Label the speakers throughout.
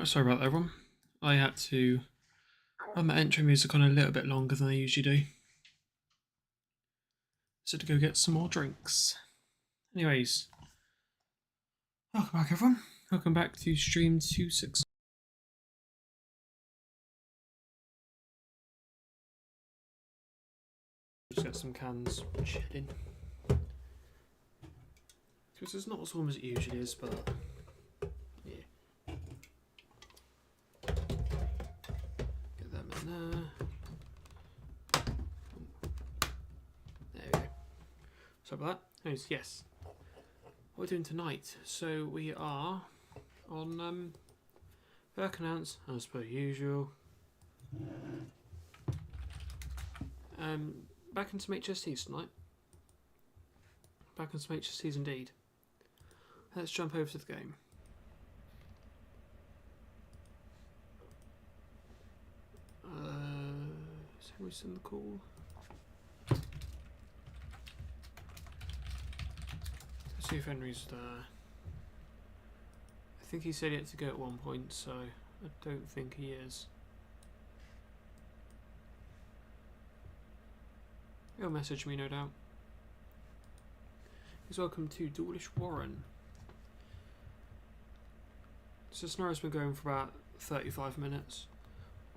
Speaker 1: Sorry about that, everyone. I had to run my intro music on a little bit longer than I usually do. So to go get some more drinks. Anyways, welcome back, everyone. Welcome back to stream 26. Just get some cans chilling. Because it's not as warm as it usually is, but yeah. Get them in there. There we go. Sorry about that. Anyways, yes. What we're doing tonight. So we are on Birkenance, as per usual. Back in some HSTs tonight. Back in some HSTs indeed. Let's jump over to the game. Is Henry in the call? Let's see if Henry's there. I think he said he had to go at one point, so I don't think he is. He'll message me, no doubt. He's welcome to Dawlish Warren. So Snorri's been going for about 35 minutes.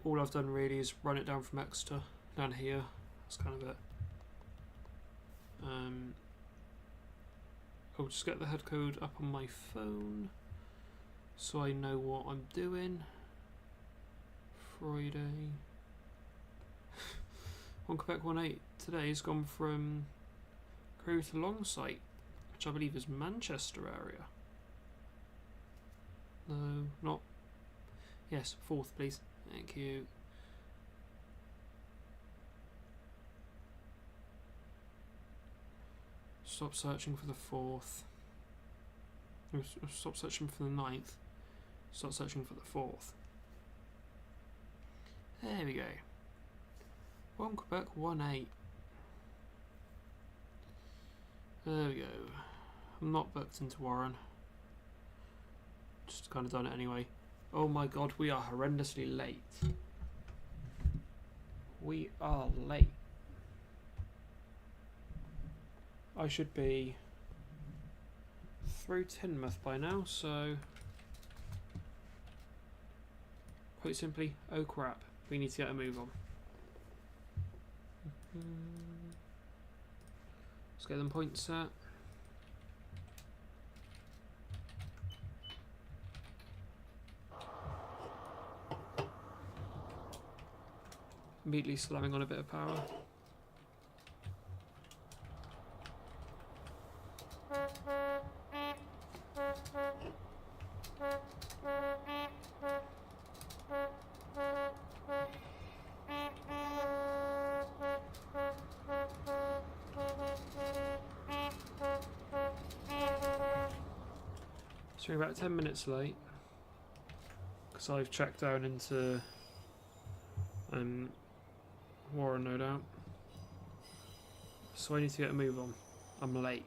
Speaker 1: All I've done really is run it down from Exeter down here. That's kind of it. I'll just get the head code up on my phone so I know what I'm doing. Friday. One Quebec 1-8 today has gone from Crewe to Longsight, which I believe is Manchester area. No, not. Yes, 4th, please. Thank you. Stop searching for the 4th. Stop searching for the 9th. Start searching for the 4th. There we go. 1 Quebec 1-8. There we go. I'm not booked into Warren. Just kind of done it anyway. Oh my god, we are horrendously late. We are late. I should be through Teignmouth by now, so quite simply, oh crap, we need to get a move on. Let's get them points set. Immediately slamming on a bit of power. So we're about 10 minutes late because I've checked down into Warren, no doubt. So I need to get a move on. I'm late.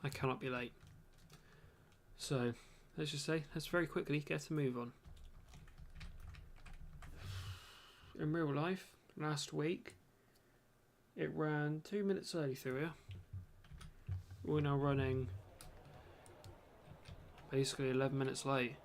Speaker 1: I cannot be late. So let's just say, let's very quickly get a move on. In real life, last week, it ran 2 minutes early through here. We're now running basically 11 minutes late.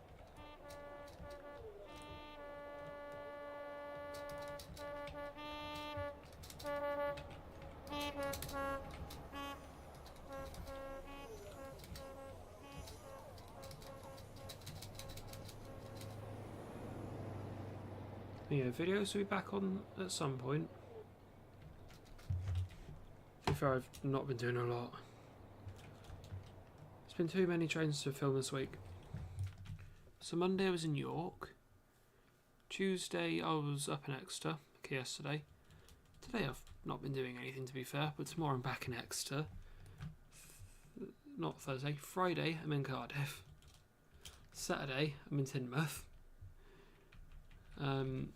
Speaker 1: Yeah, videos will be back on at some point. To be fair, I've not been doing a lot. It's been too many trains to film this week. So Monday I was in York. Tuesday I was up in Exeter, like yesterday. Today I've not been doing anything, to be fair, but tomorrow I'm back in Exeter. Not Thursday. Friday I'm in Cardiff. Saturday I'm in Teignmouth. I'm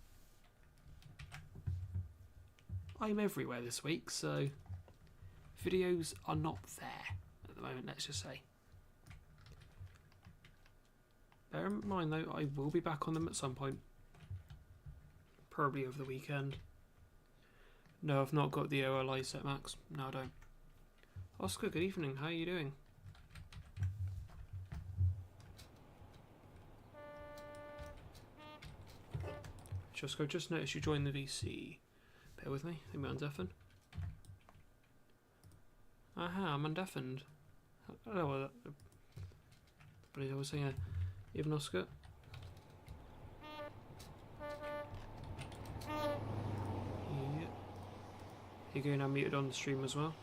Speaker 1: everywhere this week, so videos are not there at the moment, let's just say. Bear in mind though, I will be back on them at some point. Probably over the weekend. No, I've not got the OLI set max. No, I don't. Oscar, good evening. How are you doing? Just noticed you joined the VC. Bear with me. Let me undeafen. Aha, I'm undeafened. I don't know what that... But I was saying, even Oscar. Yeah. You're going unmuted on the stream as well.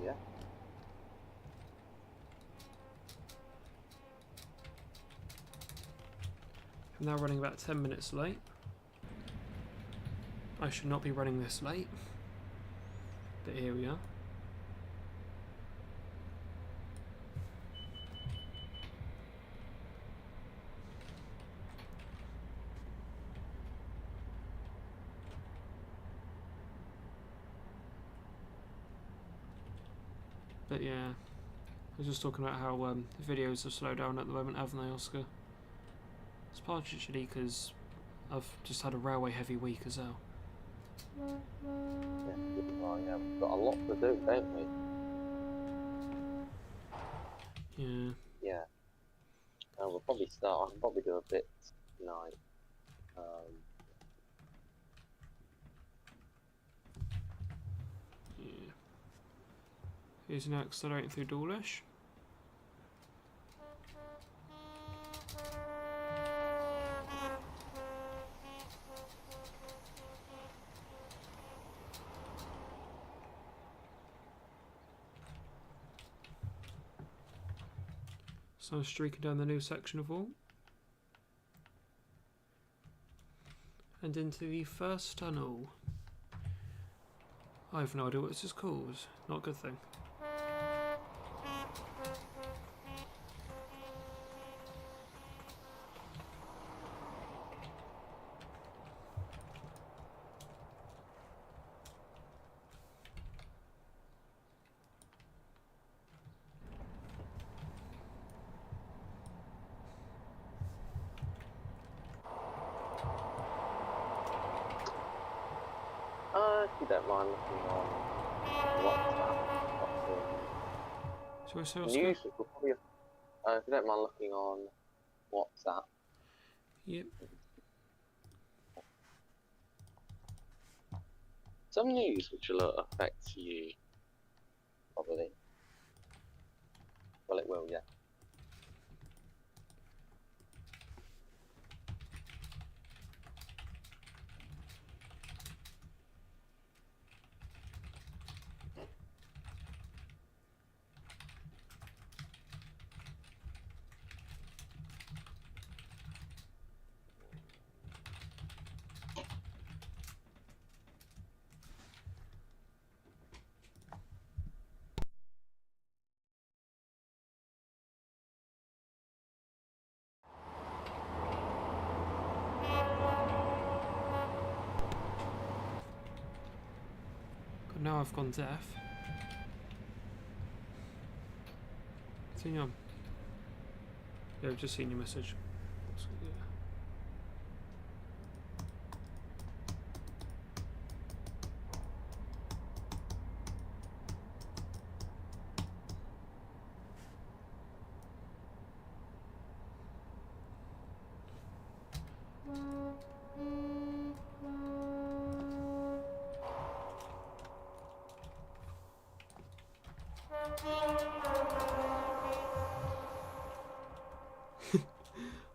Speaker 2: Yeah.
Speaker 1: I'm now running about 10 minutes late. I should not be running this late. But here we are. But yeah, I was just talking about how the videos have slowed down at the moment, haven't they, Oscar? It's partially because I've just had a railway heavy week as well.
Speaker 2: Yeah, well, yeah, we've got a lot to do, don't we?
Speaker 1: Yeah.
Speaker 2: Yeah. We'll probably start. I can probably do a bit tonight.
Speaker 1: Yeah. Here's now accelerating through Dawlish. So I'm streaking down the new section of all. And into the first tunnel. I have no idea what this is called. Not a good thing.
Speaker 2: If you don't mind looking on WhatsApp,
Speaker 1: So I say
Speaker 2: news, we'll probably, if you don't mind looking on WhatsApp.
Speaker 1: Yep.
Speaker 2: Some news which will affect you, probably. Well, it will, yeah.
Speaker 1: God, now I've gone deaf. Continue on. Yeah, I've just seen your message. So, yeah.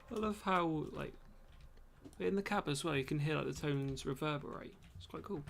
Speaker 1: I love how, like, in the cab as well, you can hear like the tones reverberate. It's quite cool.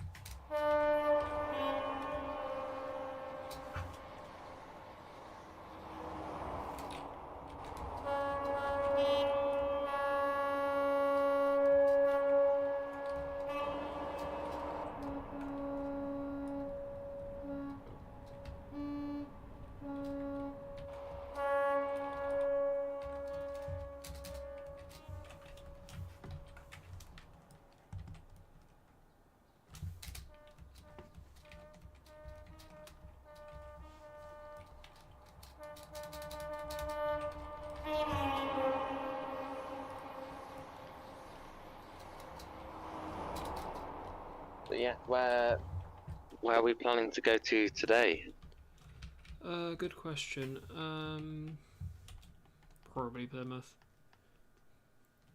Speaker 2: yeah, where are we planning to go to today?
Speaker 1: Good question. Probably Plymouth.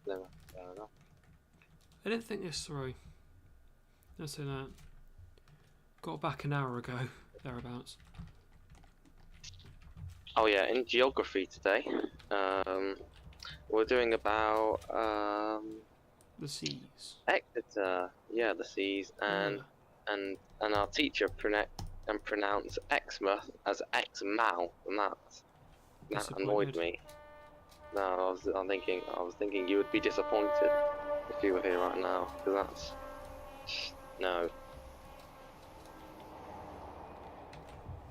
Speaker 2: No, fair enough.
Speaker 1: I didn't think this through. Let's say that. Got back an hour ago, thereabouts.
Speaker 2: Oh yeah, in geography today, we're doing about
Speaker 1: The seas.
Speaker 2: Exeter, yeah, the seas, and
Speaker 1: Yeah.
Speaker 2: and our teacher pronounced Exmouth as Exmouth, and that annoyed
Speaker 1: Disappointed.
Speaker 2: me. No, I was thinking you would be disappointed if you were here right now, because that's no.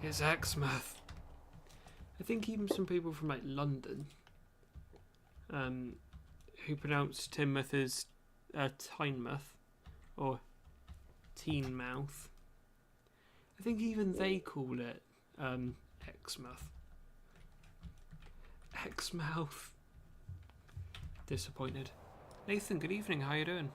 Speaker 1: It's Exmouth. I think even some people from like London, who pronounce Teignmouth as Tynemouth or Teenmouth. I think even they call it Exmouth. Exmouth. Disappointed. Nathan, good evening. How you doing?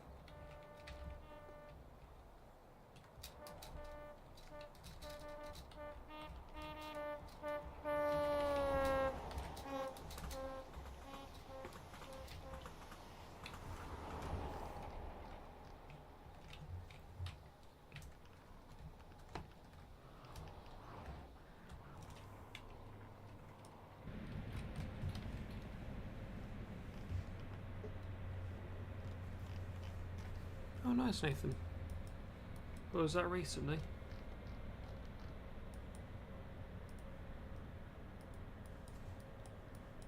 Speaker 1: Oh, nice, Nathan. Well, was that recently?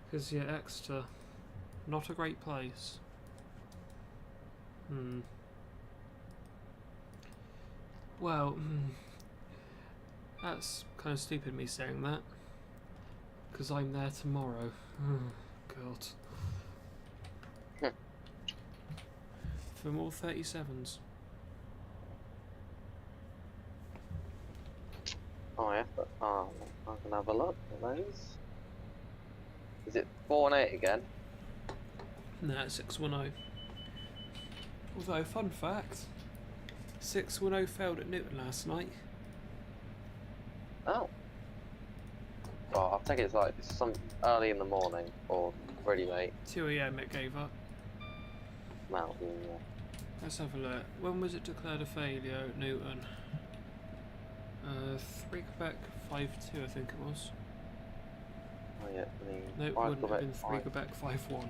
Speaker 1: Because, yeah, Exeter, not a great place. Well, that's kind of stupid me saying that. Because I'm there tomorrow. God. For more 37s.
Speaker 2: Oh yeah, but, I can have a look at those. Is it 4 and 8 again?
Speaker 1: Nah, 610. Although, fun fact, 610 failed at Newton last night.
Speaker 2: Oh. Well, I think it's like some early in the morning or pretty late.
Speaker 1: 2 AM it gave up.
Speaker 2: Mountain. Yeah.
Speaker 1: Let's have a look. When was it declared a failure at Newton? 3 Quebec 5-2, I think it was.
Speaker 2: Oh yeah,
Speaker 1: No, it wouldn't have been 3 Quebec 5-1.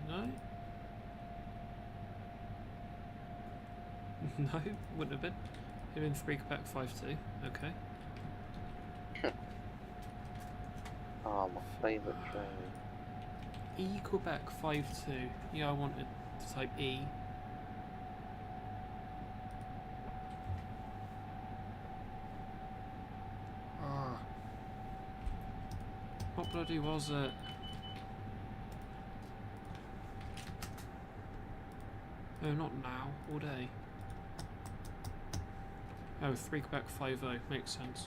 Speaker 1: No? No, wouldn't have been. It'd have been 3 Quebec 5-2. Okay.
Speaker 2: Oh, my favourite train.
Speaker 1: E Quebec 5-2. Yeah, I wanted to type E. What bloody was it? Oh, not now. All day. Oh, 3 Quebec 5-0. Makes sense.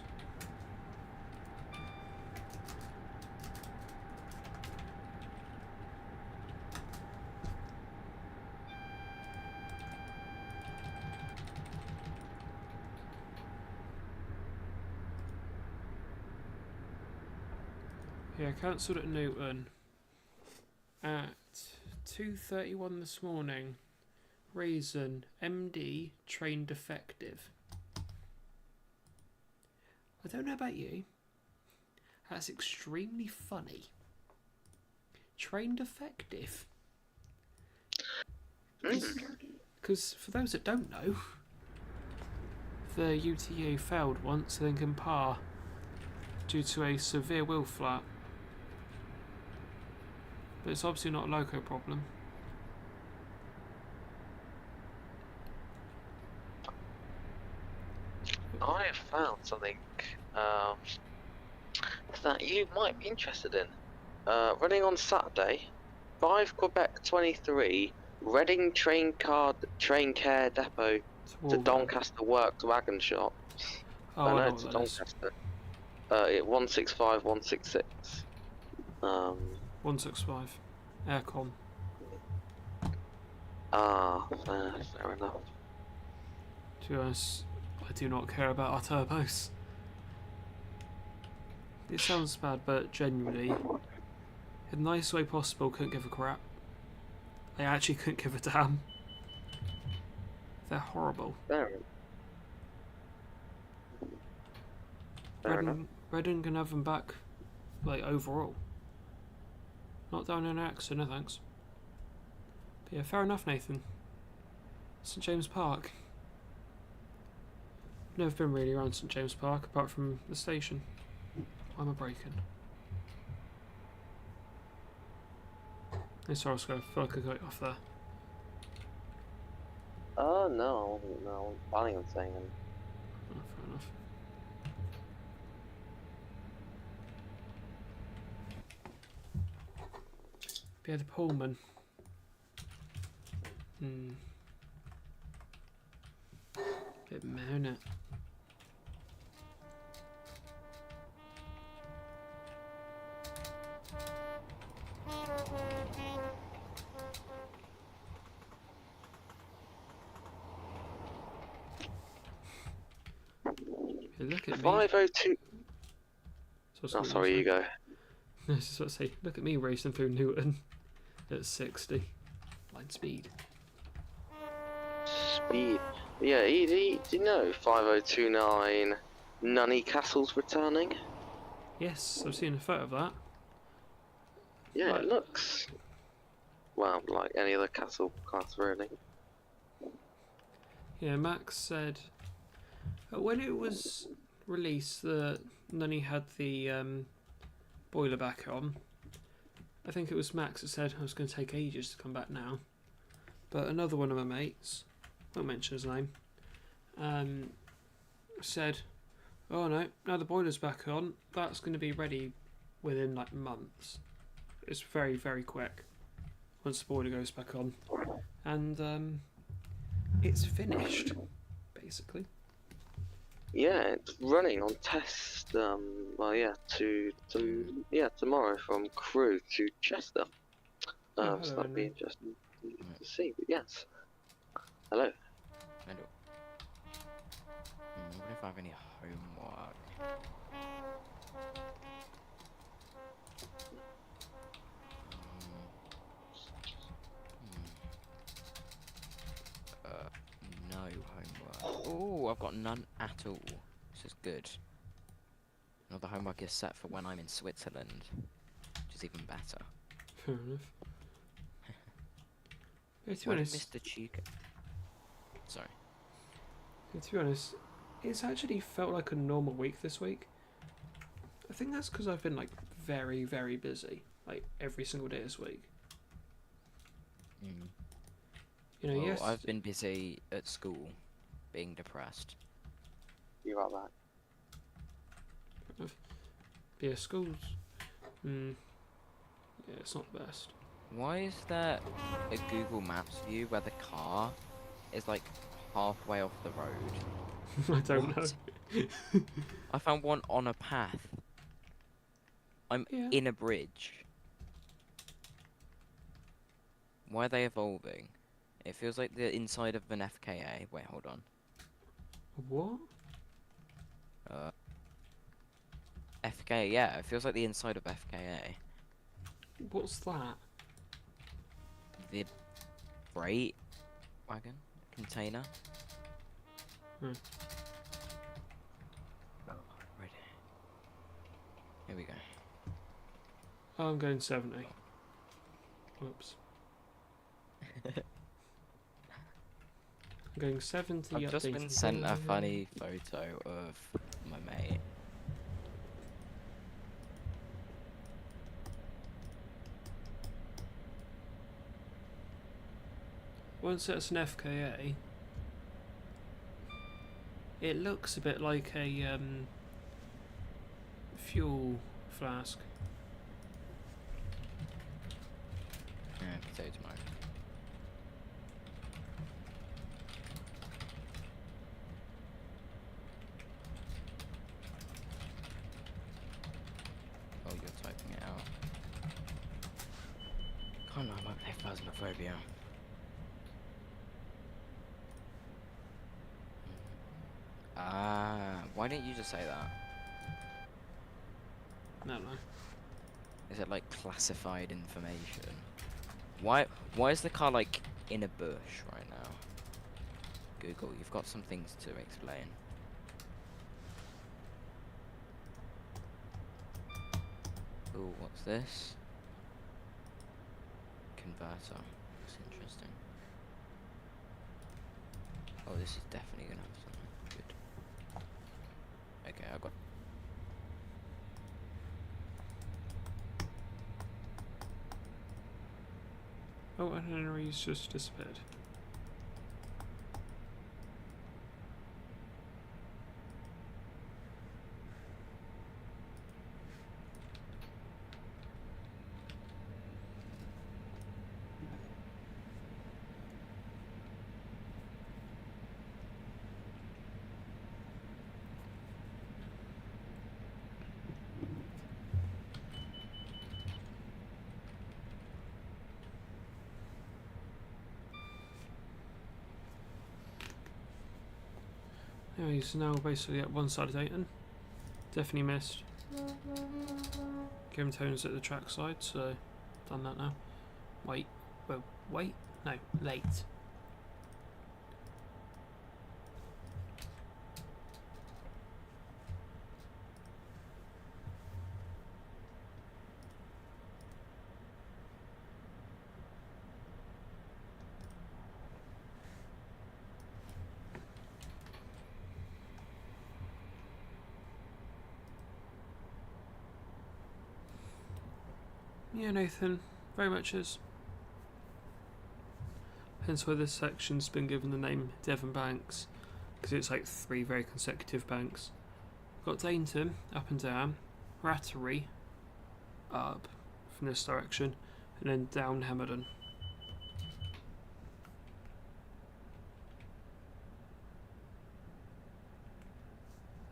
Speaker 1: Yeah, cancelled at Newton at 2:31 this morning. Reason, MD, train defective. I don't know about you. That's extremely funny. Train defective. Because for those that don't know, the UTU failed once in Lincoln Park due to a severe wheel flat. But it's obviously not a loco problem.
Speaker 2: I have found something that you might be interested in. Running on Saturday, 5 Quebec 23, Reading train care depot to Doncaster Works wagon shop.
Speaker 1: Oh, I know
Speaker 2: it's Doncaster. 165166.
Speaker 1: 165. Aircon.
Speaker 2: Ah, fair enough.
Speaker 1: To be honest, I do not care about our turbos. It sounds bad, but genuinely, in the nicest way possible, couldn't give a crap. I actually couldn't give a damn. They're horrible.
Speaker 2: Fair enough.
Speaker 1: Reading can have them back, like, overall. Not down in an accident, no thanks. But yeah, fair enough, Nathan. St James Park. Never been really around St James Park, apart from the station. Why am I breaking? Sorry, Oscar, I feel like I got you off there.
Speaker 2: No, I wasn't planning on saying anything.
Speaker 1: Oh, fair enough. But yeah, the Pullman. Bit meh, innit? Hey, look at me.
Speaker 2: 502.
Speaker 1: So
Speaker 2: Oh, sorry, you go.
Speaker 1: I was just about to say, look at me racing through Newton at 60. Line speed.
Speaker 2: Speed. Yeah, do you know 5029 Nunny Castle's returning?
Speaker 1: Yes, I've seen a photo of that.
Speaker 2: Yeah,
Speaker 1: Right.
Speaker 2: it looks, well, like any other castle class, really.
Speaker 1: Yeah, Max said when it was released that Nunny had the boiler back on. I think it was Max that said I was going to take ages to come back now. But another one of my mates, won't mention his name, said, "Oh no, now the boiler's back on. That's going to be ready within like months. It's very, very quick once the boiler goes back on, and it's finished, basically."
Speaker 2: Yeah, it's running on test. Well, yeah, tomorrow from Crewe to Chester.
Speaker 1: Oh,
Speaker 2: So
Speaker 1: hello,
Speaker 2: that'd be
Speaker 1: Henry.
Speaker 2: interesting to see. But yes, hello.
Speaker 3: I do. What if I have any homework? No homework. Oh, I've got none at all. This is good. Now the homework is set for when I'm in Switzerland, which is even better.
Speaker 1: Fair enough. Yeah, to be
Speaker 3: Why did
Speaker 1: honest,
Speaker 3: Mr. Chica? Sorry.
Speaker 1: to be honest, it's actually felt like a normal week this week. I think that's because I've been like very, very busy, like every single day this week. You know,
Speaker 3: Well,
Speaker 1: yes.
Speaker 3: I've been busy at school, being depressed.
Speaker 2: You got that?
Speaker 1: Yeah, schools. Yeah, it's not the best.
Speaker 3: Why is there a Google Maps view where the car is like halfway off the road?
Speaker 1: I don't
Speaker 3: What?
Speaker 1: know.
Speaker 3: I found one on a path. I'm
Speaker 1: Yeah.
Speaker 3: in a bridge. Why are they evolving? It feels like the inside of an FKA. Wait, hold on.
Speaker 1: What?
Speaker 3: FKA, yeah, it feels like the inside of FKA.
Speaker 1: What's that?
Speaker 3: The freight wagon container.
Speaker 1: Hmm.
Speaker 3: Oh, right. Here we go.
Speaker 1: Oh, I'm going 70. Whoops. I'm going 70.
Speaker 3: I've just been
Speaker 1: updating.
Speaker 3: sent a funny photo of my mate.
Speaker 1: Once it's an FKA, it looks a bit like a fuel flask.
Speaker 3: Yeah, potato tomato. Oh, you're typing it out. Phasmophobia. Ah, why didn't you just say that?
Speaker 1: No.
Speaker 3: Is it like classified information? Why is the car like in a bush right now? Google, you've got some things to explain. Ooh, what's this? Converter. Looks interesting. Oh, this is definitely gonna have something good. Okay, I got.
Speaker 1: Oh, and Henry's just disappeared. Yeah, he's now basically at one side of Dayton. Definitely missed. Game tones at the track side, so done that now. Wait, well, wait, no, late. Yeah, Nathan, very much is. Hence why this section's been given the name Devon Banks, because it's like 3 very consecutive banks. Got Dainton up and down, Rattery up from this direction, and then down Hemerdon.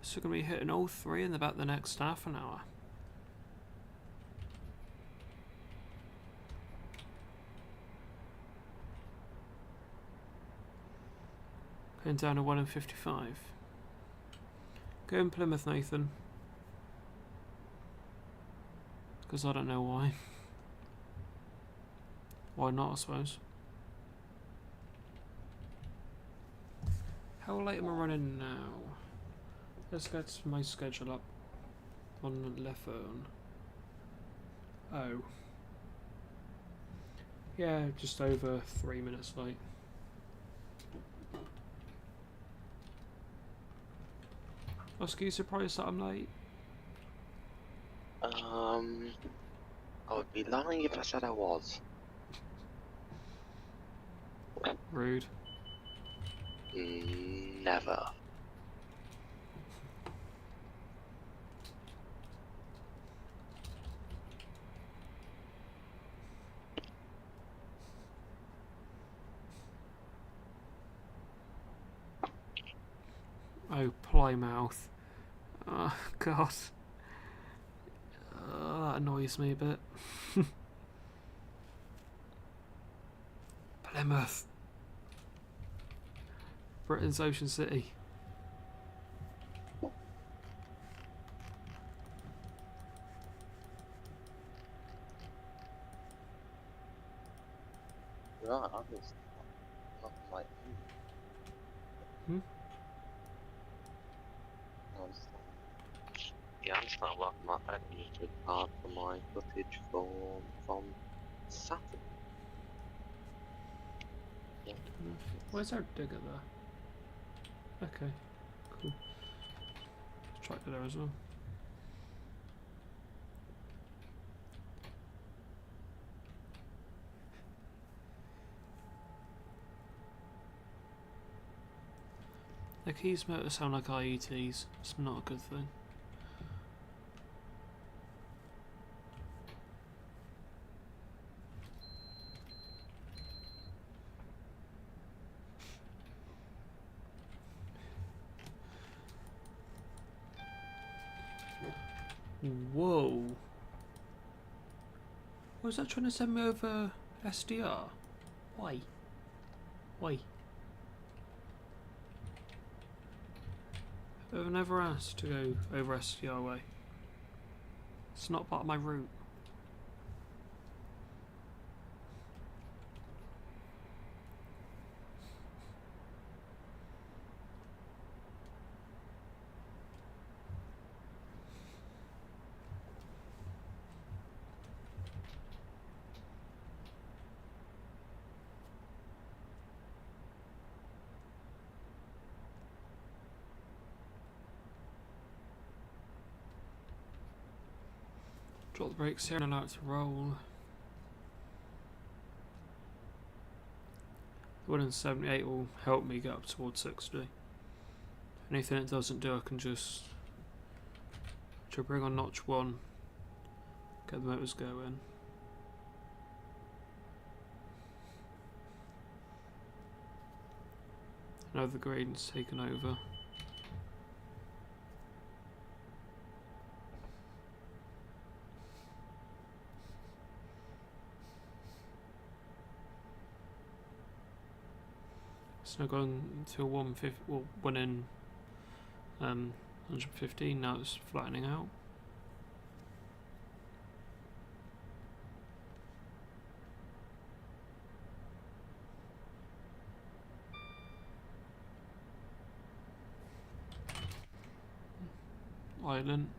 Speaker 1: So we're going to be hitting all 3 in about the next half an hour. Going down to 1 and 55. Go in Plymouth, Nathan. Because I don't know why. Why not, I suppose. How late am I running now? Let's get my schedule up on the phone. Oh. Yeah, just over 3 minutes late. Oscar, you surprised that I'm late?
Speaker 2: I would be lying if I said I was.
Speaker 1: Rude.
Speaker 2: Never.
Speaker 1: Oh, Plymouth. Oh, God. That annoys me a bit. Plymouth. Britain's Ocean City.
Speaker 2: Right, I'm just not like
Speaker 1: Hmm?
Speaker 2: yeah, I'm just not welcome up. I need to card for my footage from Saturday. Yeah.
Speaker 1: Where's our digger there? Okay, cool. Tractor there as well. The keys motor sound like IETs. It's not a good thing. Whoa. Was that trying to send me over SDR? Why? Why? I've never asked to go over SDR way. It's not part of my route. Drop the brakes here and allow it to roll. The 178 will help me get up towards 60. Anything it doesn't do, I can just bring on notch 1, get the motors going. Now the gradient's taken over. It's now gone to a 150, well, 1 in 115, now it's flattening out. Island.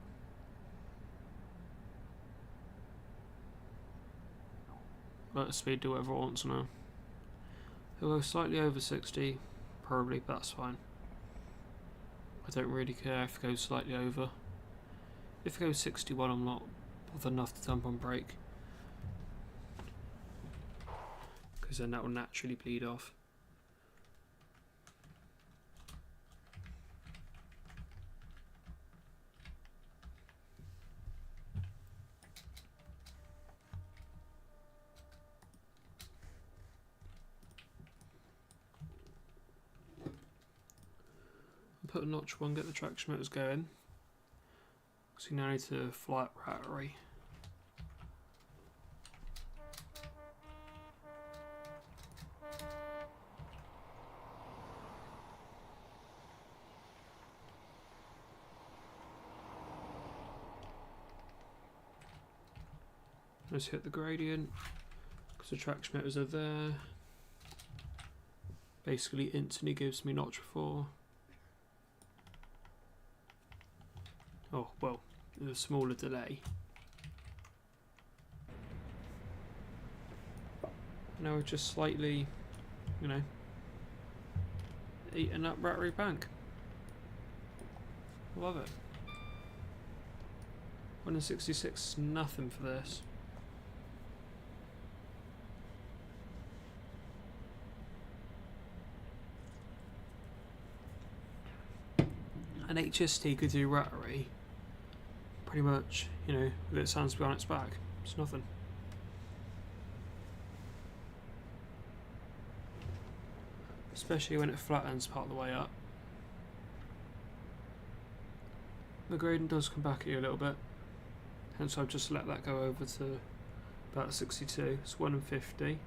Speaker 1: Let the speed do whatever it wants now. It'll go slightly over 60, probably, but that's fine. I don't really care if it goes slightly over. If it goes 61, I'm not bothered enough to dump on brake, because then that will naturally bleed off. Put a notch 1, get the traction motors going. So you now need to fly up battery. Let's hit the gradient because the traction motors are there. Basically instantly gives me notch 4. Oh, well, there's a smaller delay. Now we're just slightly, you know, eating up battery bank. Love it. 166, nothing for this. An HST could do battery. Pretty much, you know, with its hands behind its back. It's nothing. Especially when it flattens part of the way up. The gradient does come back at you a little bit. Hence I've just let that go over to about 62. It's 1 in 50.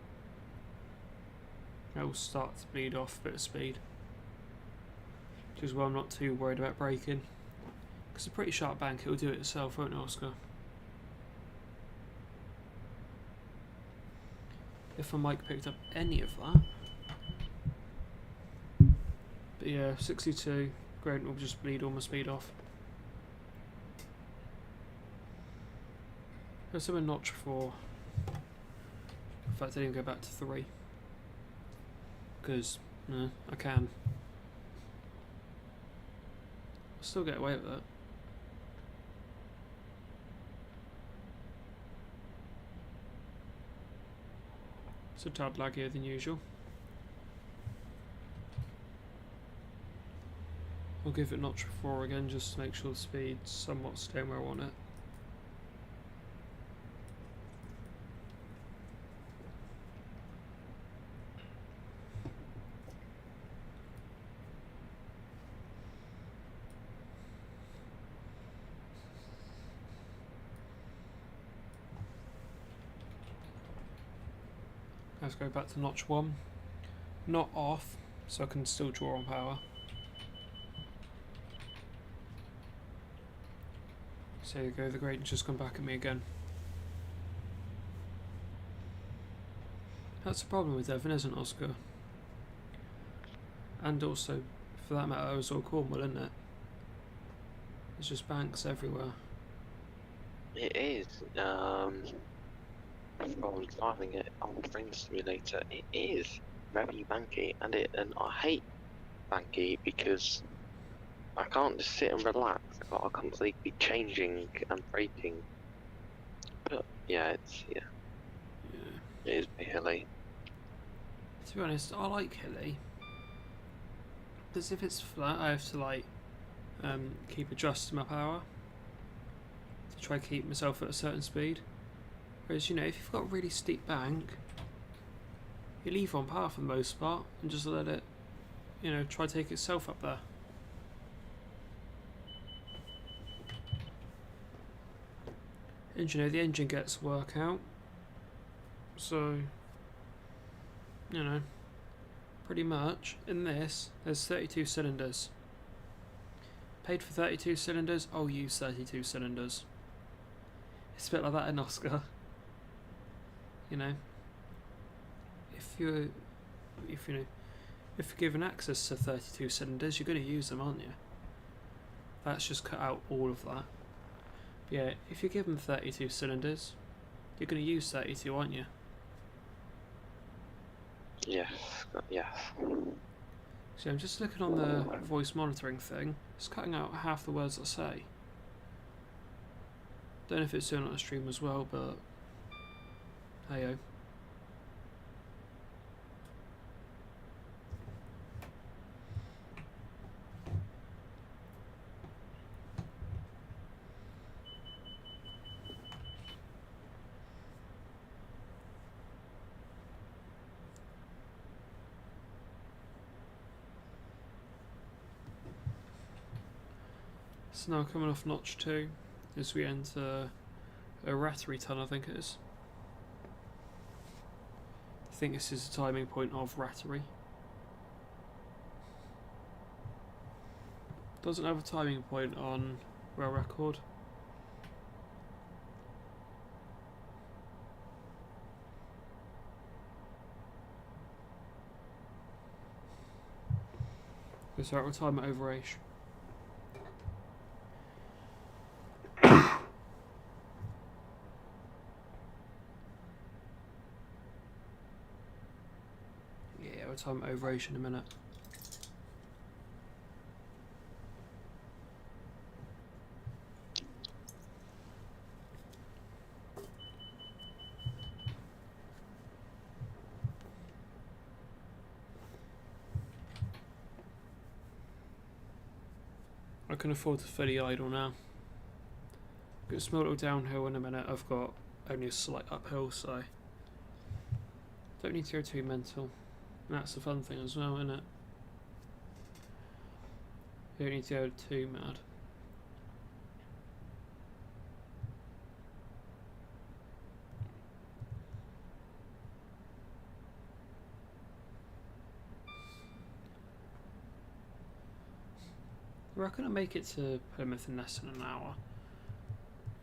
Speaker 1: That will start to bleed off a bit of speed. Which is why I'm not too worried about braking. Because it's a pretty sharp bank, it'll do it itself, won't it, Oscar? If a mic picked up any of that. But yeah, 62, gradient will just bleed all my speed off. There's some in notch 4. In fact, I didn't go back to 3. Because, I can. I'll still get away with that. It's a tad laggier than usual. I'll give it notch 4 again just to make sure the speed's somewhat staying where I want it. Let's go back to notch 1. Not off, so I can still draw on power. So there you go, the grating's just come back at me again. That's the problem with Devon, isn't it, Oscar? And also, for that matter, it was all Cornwall, isn't it? There's just banks everywhere.
Speaker 2: It is. From driving it on the Train Simulator, it is very banky, and I hate banky because I can't just sit and relax. I've got to constantly be changing and braking. But yeah,
Speaker 1: Yeah.
Speaker 2: it is hilly.
Speaker 1: To be honest, I like hilly. Because if it's flat, I have to like keep adjusting my power to try to keep myself at a certain speed. Whereas, you know, if you've got a really steep bank, you leave on power for the most part and just let it, you know, try to take itself up there. And you know, the engine gets work out, so you know, pretty much in this there's 32 cylinders. Paid for 32 cylinders, I'll use 32 cylinders. It's a bit like that in Oscar. You know, if you're given access to 32 cylinders, you're going to use them, aren't you? That's just cut out all of that. Yeah, if you're given 32 cylinders, you're going to use 32, aren't you?
Speaker 2: Yes, yes.
Speaker 1: So I'm just looking on the voice monitoring thing. It's cutting out half the words I say. Don't know if it's doing it on a stream as well, but hey-o. So now coming off notch 2 as we enter a Rattery ton, I think it is. I think this is the timing point of Rattery. Doesn't have a timing point on Rail Record. So we'll time it over H. Yeah, we'll time it over H in a minute. I can afford to fully idle now. Got a small little downhill in a minute. I've got only a slight uphill, so don't need to go too mental. And that's the fun thing as well, isn't it? You don't need to go too mad. I reckon I'll make it to Plymouth in less than an hour.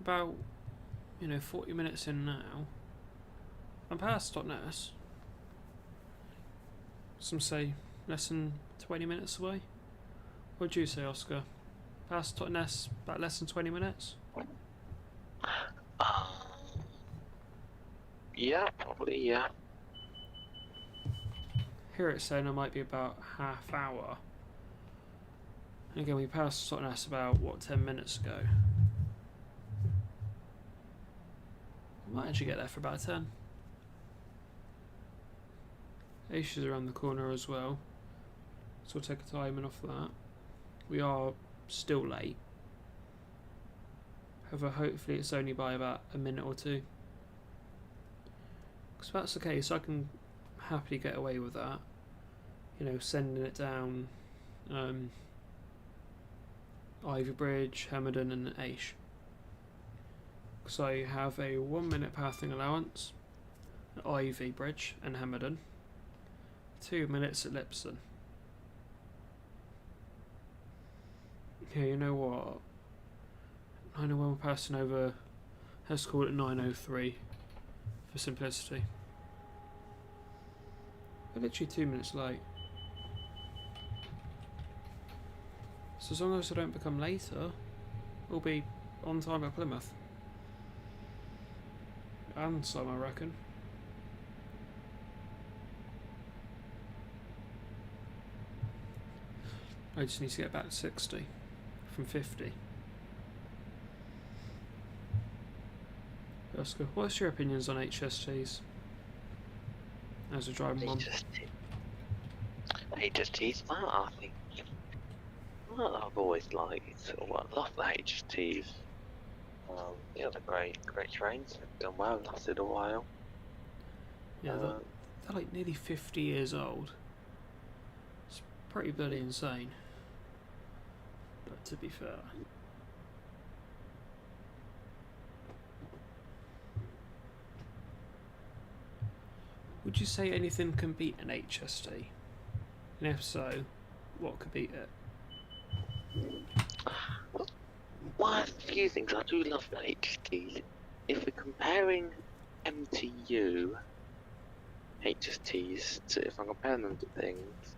Speaker 1: About, 40 minutes in now. I'm past Totnes. Some say less than 20 minutes away. What do you say, Oscar? Past Totnes about less than 20 minutes?
Speaker 2: Yeah, probably, yeah.
Speaker 1: Here it's saying I might be about half hour. And again, we passed Totnes about, 10 minutes ago. I might actually get there for about 10. Asia's around the corner as well, so we'll take a timing off that. We are still late. However, hopefully it's only by about a minute or two. Because if that's the case, I can happily get away with that. Sending it down Ivy Bridge, Hemerdon and Aish. Because I have a 1 minute pathing allowance. Ivy Bridge and Hemerdon. 2 minutes at Lipson. Yeah, you know what? 901 passing over. Let's call it 903 for simplicity. We're literally 2 minutes late. So as long as I don't become later, we'll be on time at Plymouth. And some, I reckon. I just need to get back to 60 from 50. Oscar, what's your opinions on HSTs? As a driving one.
Speaker 2: HSTs, I think. Well, I've always liked, well, I love the HSTs. Yeah, they're great trains. They've done well, lasted a while.
Speaker 1: Yeah, they're like nearly 50 years old. It's pretty bloody insane. But to be fair. Would you say anything can beat an HST? And if so, what could beat it?
Speaker 2: Well, a few things. I do love the HSTs. If we're comparing MTU HSTs to, if I'm comparing them to things,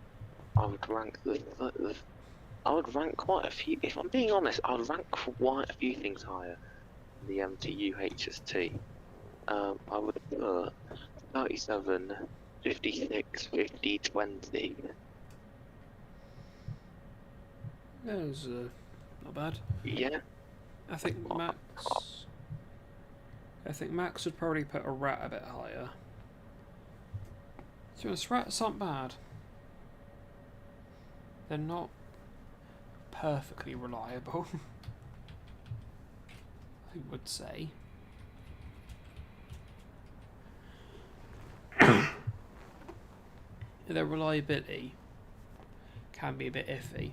Speaker 2: I would rank I would rank quite a few. If I'm being honest, I would rank quite a few things higher than the MTU HST. I would put 37, 56, 50, 20.
Speaker 1: That was not bad.
Speaker 2: Yeah.
Speaker 1: I think Max would probably put a rat a bit higher. To be honest, rats aren't bad. They're not perfectly reliable, I would say. Their reliability can be a bit iffy.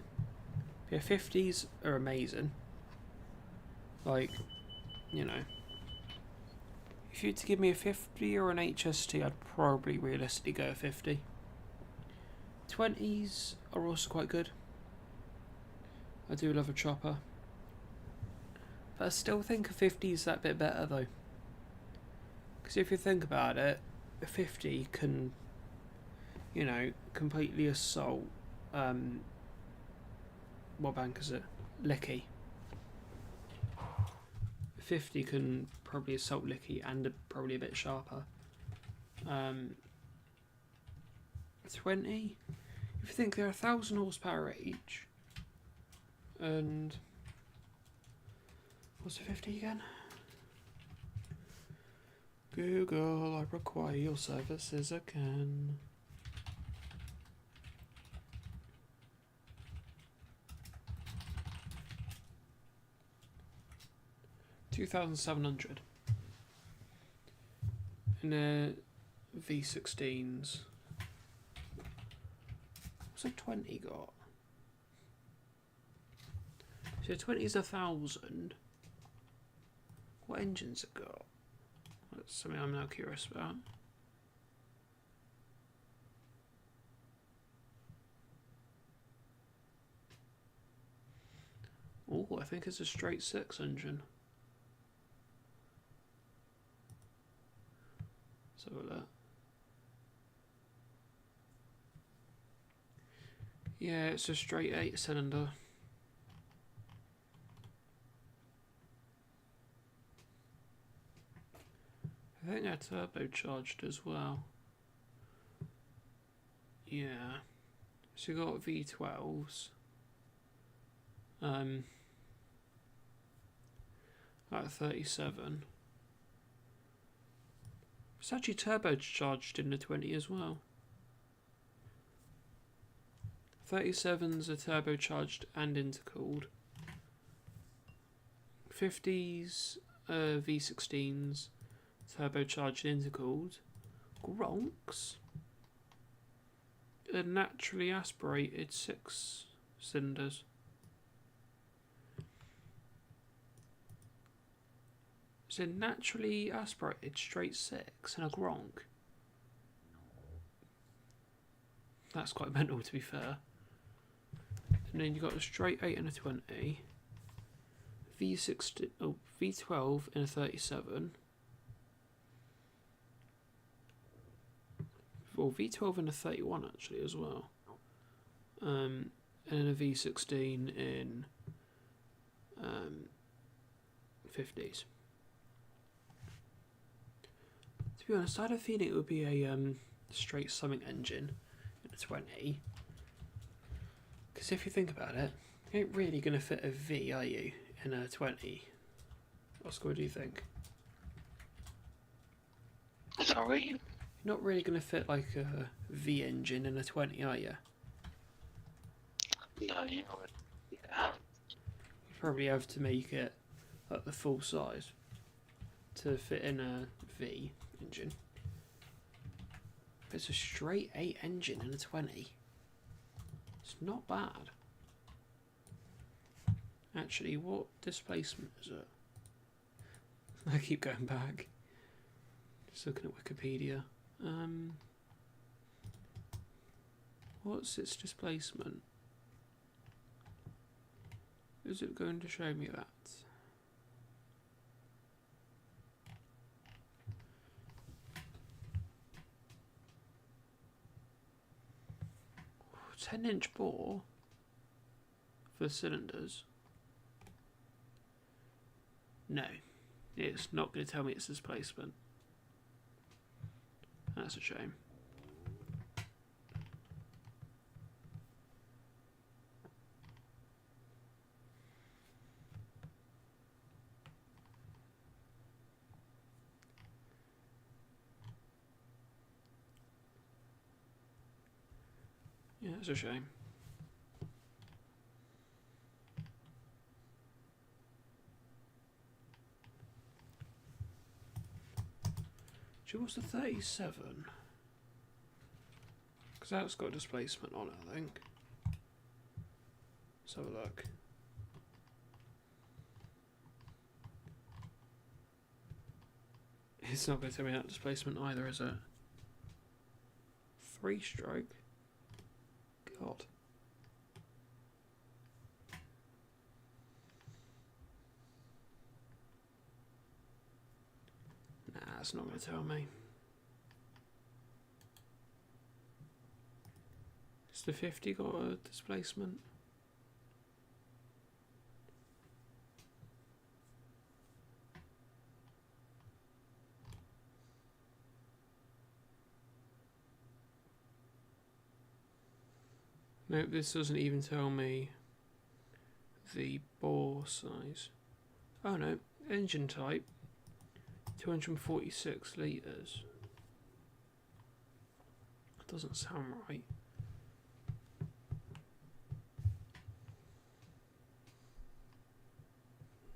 Speaker 1: Their 50s are amazing. Like, you know, if you were to give me a 50 or an HST, I'd probably realistically go a 50. 20s are also quite good. I do love a chopper. But I still think a 50 is that bit better though. Because if you think about it, a 50 can, you know, completely assault, what bank is it? Licky. 50 can probably assault Licky and probably a bit sharper. 20, if you think they're 1,000 horsepower each, and what's a 50 again? Google, I require your services again. $2,700 in V16s. What's a 20 got? So 20 is 1,000. What engine's it got? That's something I'm now curious about. Oh, I think it's a straight 6 engine. So that. Yeah, it's a straight 8 cylinder. I think they're turbocharged as well. Yeah. So you got V12s. At 37. It's actually turbocharged in the 20 as well. 37s are turbocharged and intercooled. 50s, V16s, turbocharged and intercooled. Gronks are naturally aspirated 6 cylinders. So naturally aspirated straight 6 and a Gronk. That's quite mental, to be fair. And then you've got a straight 8 and a 20. V12 and a 37. Or V12 and a 31 actually as well. And then a V16 in 50s. To be honest, I had a feeling it would be a straight summing engine in a 20. Because if you think about it, you ain't really going to fit a V, are you, in a 20? Oscar, what do you think?
Speaker 2: Sorry?
Speaker 1: You're not really going to fit like a V engine in a 20, are you?
Speaker 2: No, you know it. Yeah.
Speaker 1: You probably have to make it at the full size to fit in a V engine. But it's a straight 8 engine in a 20. It's not bad. Actually, what displacement is it? I keep going back. Just looking at Wikipedia. What's its displacement? Is it going to show me that? Oh, 10-inch bore for the cylinders. No, it's not going to tell me its displacement. That's a shame. Yeah, it's a shame. What's the 37? Because that's got displacement on it, I think. Let's have a look. It's not going to tell me that displacement either, is it? 3-stroke? God. Nah, it's not going to tell me. Has the 50 got a displacement? Nope, this doesn't even tell me the bore size. Oh no, engine type, 246 litres. That doesn't sound right.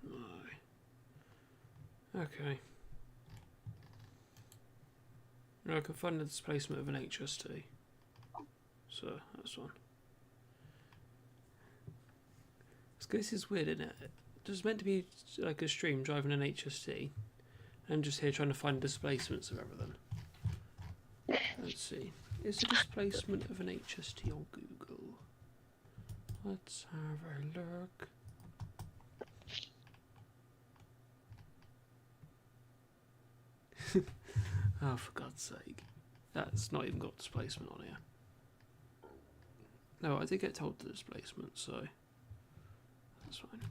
Speaker 1: No. Okay. Now I can find the displacement of an HST. So, that's one. This is weird, isn't it? There's meant to be like a stream driving an HST. I'm just here trying to find displacements of everything. Let's see. Is the displacement of an HST on Google? Let's have a look. Oh, for God's sake. That's not even got displacement on here. No, I did get told the displacement, so that's fine.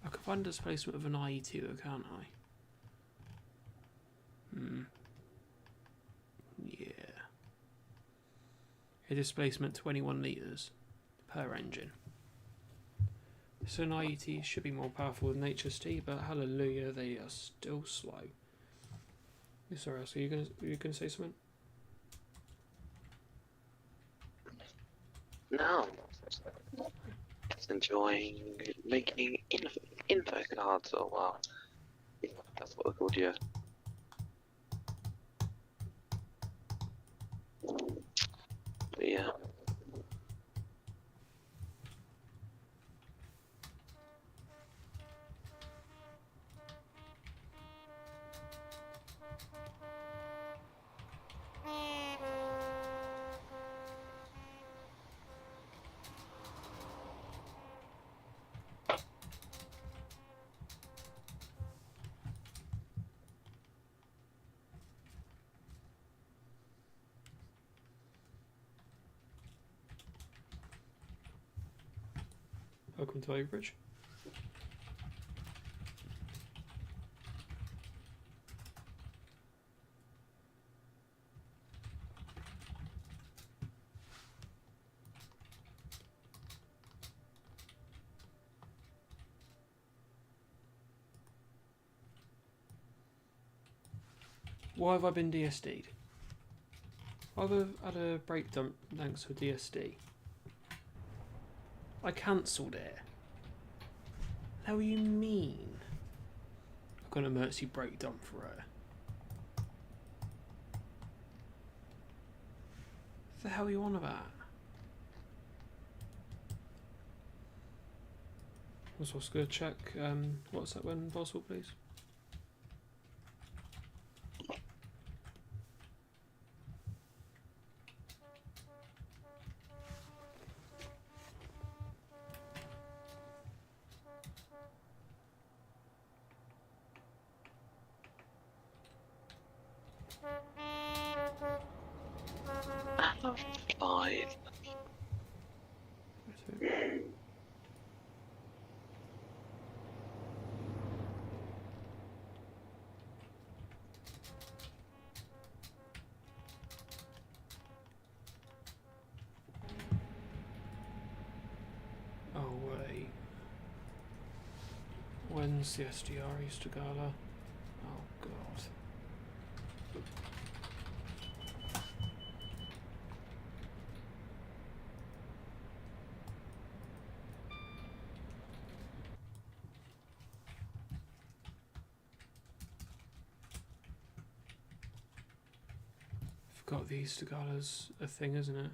Speaker 1: I can find a displacement of an IET though, can't I? Yeah. A displacement 21 litres per engine. So an IET should be more powerful than HST, but hallelujah, they are still slow. Sorry, so you're gonna say something?
Speaker 2: No. Just enjoying making info cards, or well, yeah, that's what they're called, yeah. But yeah.
Speaker 1: welcome to Overbridge. Why have I been DSD'd? I've had a brake dump thanks to DSD. I cancelled it. How do you mean? I've got an emergency brake dump for her. What the hell are you on about? I was also going to check, what's that when possible, please?
Speaker 2: Five.
Speaker 1: Oh wait. When's the SDR Easter Gala? Oh god. Forgot the Easter Gala's a thing, isn't it?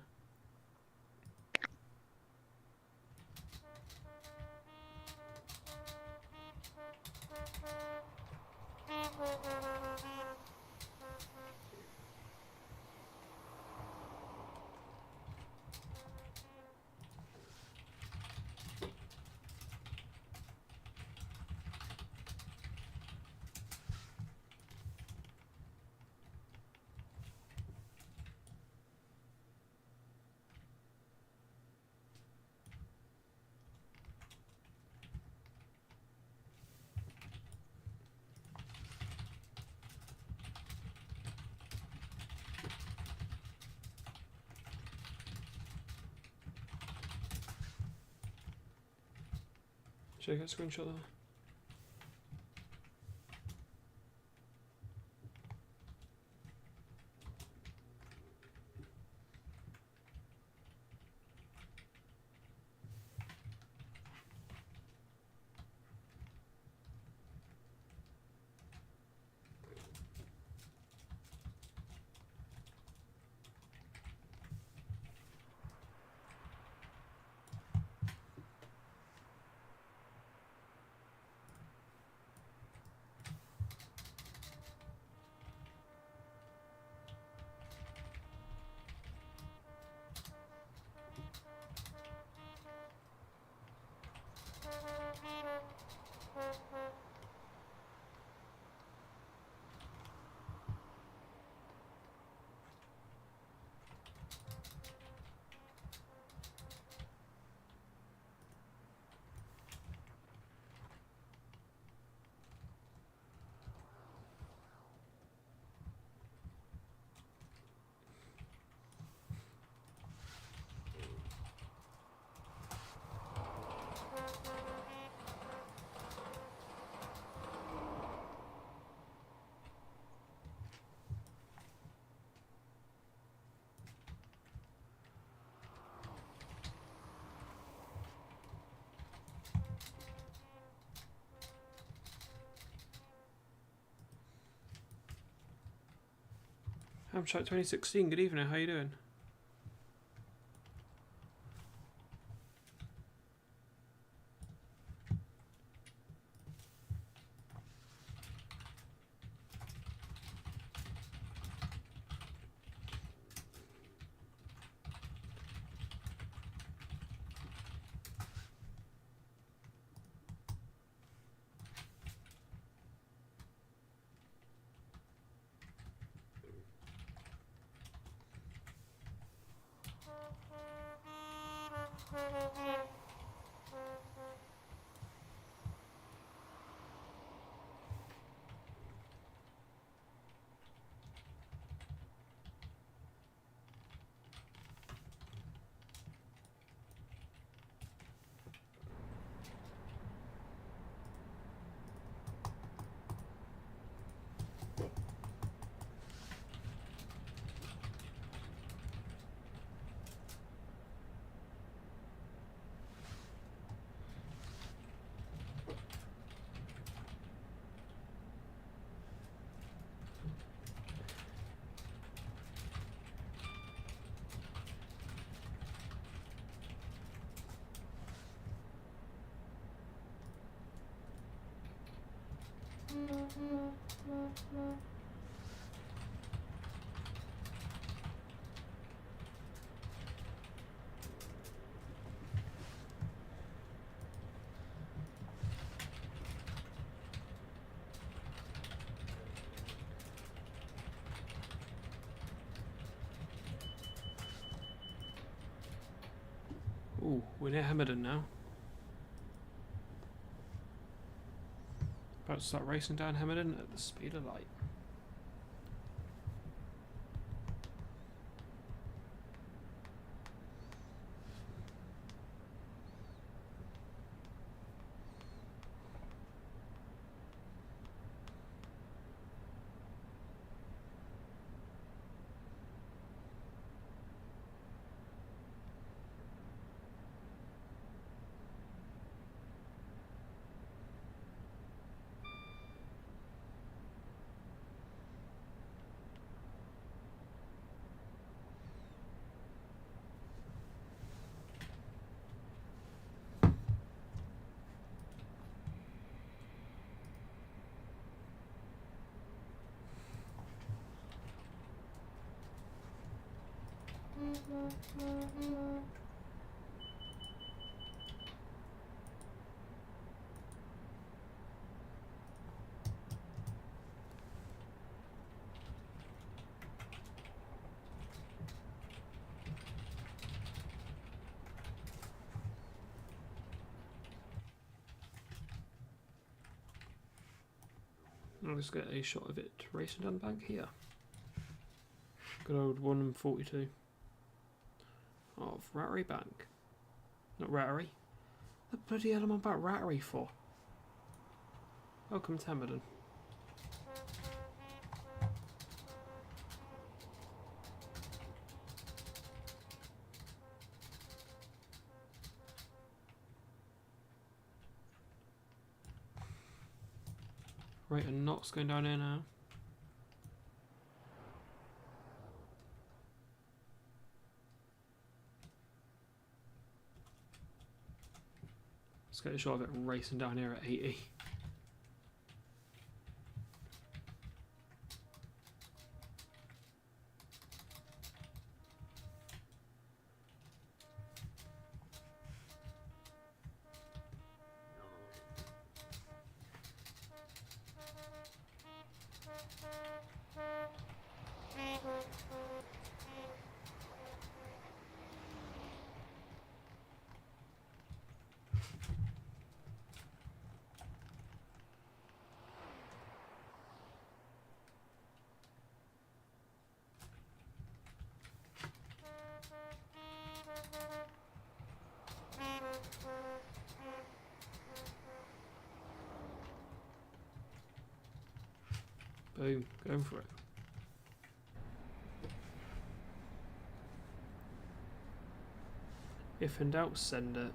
Speaker 1: Should I get a screenshot there? Hamshire 2016, good evening, how you doing? Ooh, we're near Hamilton now. About to start racing down Hamilton at the speed of light. I'll just get a shot of it racing down the bank here. Good old 142 of Rattery Bank. Not Rattery. The bloody hell am I about Rattery for? Welcome to Hamilton. Right, and knots going down here now. Let's get a shot of it racing down here at 80. Boom, going for it. If in doubt, send it.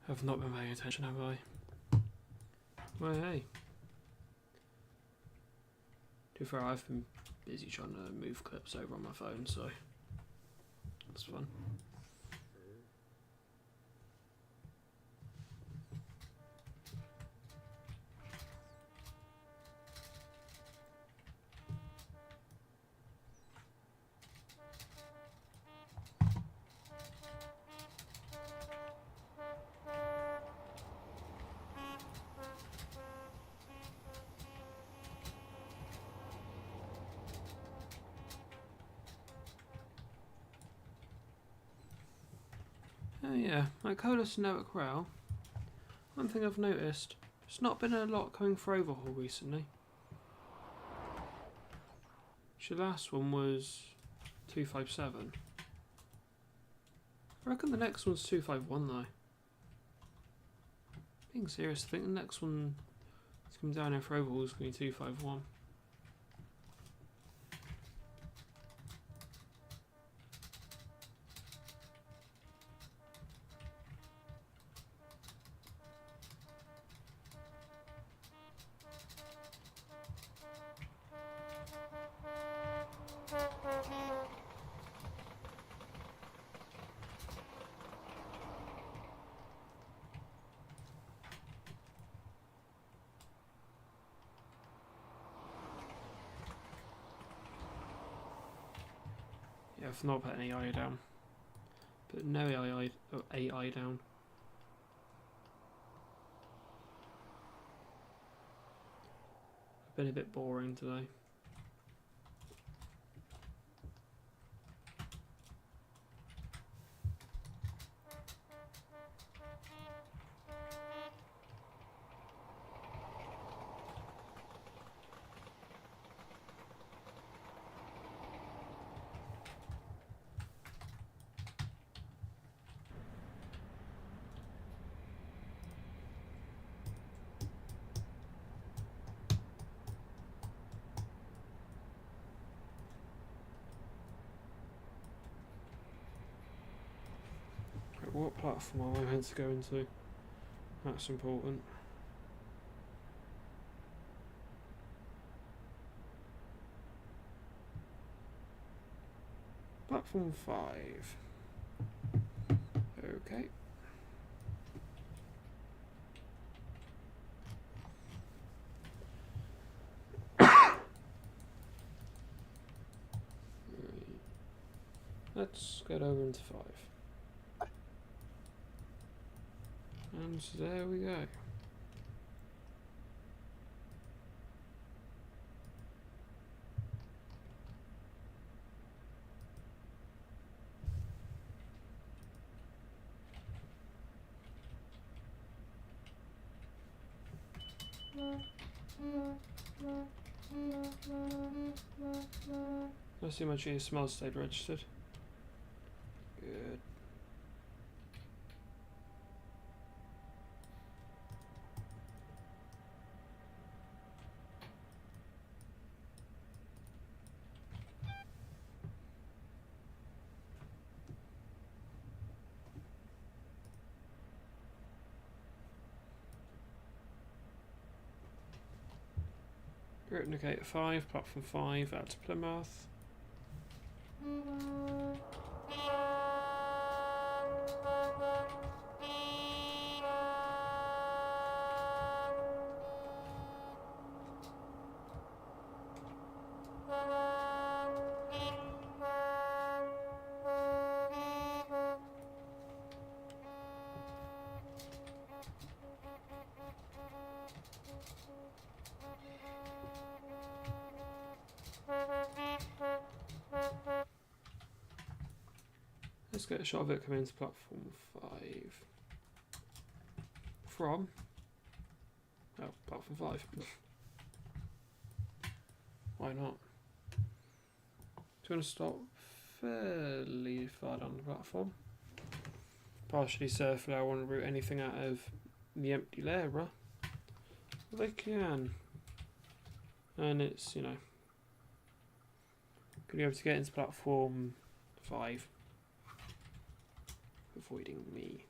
Speaker 1: I've not been paying attention, have I? Well, hey. To be fair, I've been busy trying to move clips over on my phone, so that's fun. Oh yeah, at Colas and Network Rail, one thing I've noticed, there's not been a lot coming for overhaul recently. The last one was 257. I reckon the next one's 251 though. Being serious, I think the next one that's coming down here for overhaul is going to be 251. Yeah, I've not put any AI down. But no AI down. Been a bit boring today. Right, what platform am I meant to go into? That's important. Platform 5. Okay. Let's get over into 5. And there we go. Let's see how much ASMR stayed registered. Good. Route indicator 5, platform 5, out to Plymouth. Let's get a shot of it coming into platform 5. From? Oh, platform 5. Why not? It's going to stop fairly far down the platform. Partially surfing, I want to route anything out of the empty layer, bruh. They can. And it's, you know, could be able to get into platform 5. Avoiding me.